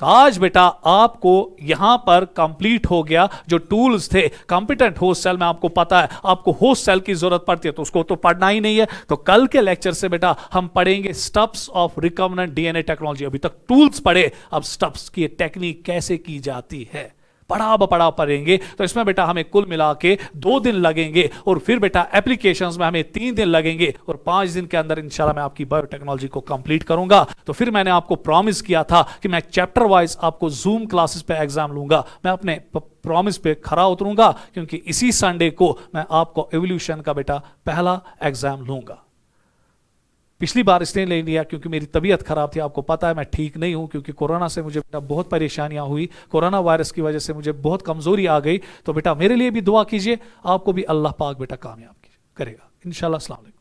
तो आज बेटा आपको यहां पर कंप्लीट हो गया जो टूल्स थे कॉम्पिटेंट होस्ट सेल में। आपको पता है आपको होस्ट सेल की जरूरत पड़ती है तो उसको तो पढ़ना ही नहीं है। तो कल के लेक्चर से बेटा हम पढ़ेंगे steps of recombinant DNA technology. अभी तक टूल्स पढ़े, अब स्टेप्स की टेक्निक कैसे की जाती है पढ़ा पढ़ेंगे। तो इसमें बेटा हमें कुल मिला के 2 दिन लगेंगे और फिर बेटा एप्लीकेशंस में हमें 3 दिन लगेंगे और 5 दिन के अंदर इंशाल्लाह मैं आपकी बायोटेक्नोलॉजी को कंप्लीट करूंगा। तो फिर मैंने आपको प्रॉमिस किया था कि मैं चैप्टर वाइज आपको जूम क्लासेस पे एग्जाम लूंगा। मैं अपने प्रॉमिस पे खरा उतरूंगा क्योंकि इसी संडे को मैं आपको एवोल्यूशन का बेटा पहला एग्जाम लूंगा। पिछली बार इसलिए ले लिया क्योंकि मेरी तबीयत खराब थी। आपको पता है मैं ठीक नहीं हूं क्योंकि कोरोना से मुझे बेटा बहुत परेशानियां हुई। कोरोना वायरस की वजह से मुझे बहुत कमजोरी आ गई। तो बेटा मेरे लिए भी दुआ कीजिए, आपको भी अल्लाह पाक बेटा कामयाब करेगा इंशाल्लाह। अस्सलाम वालेकुम।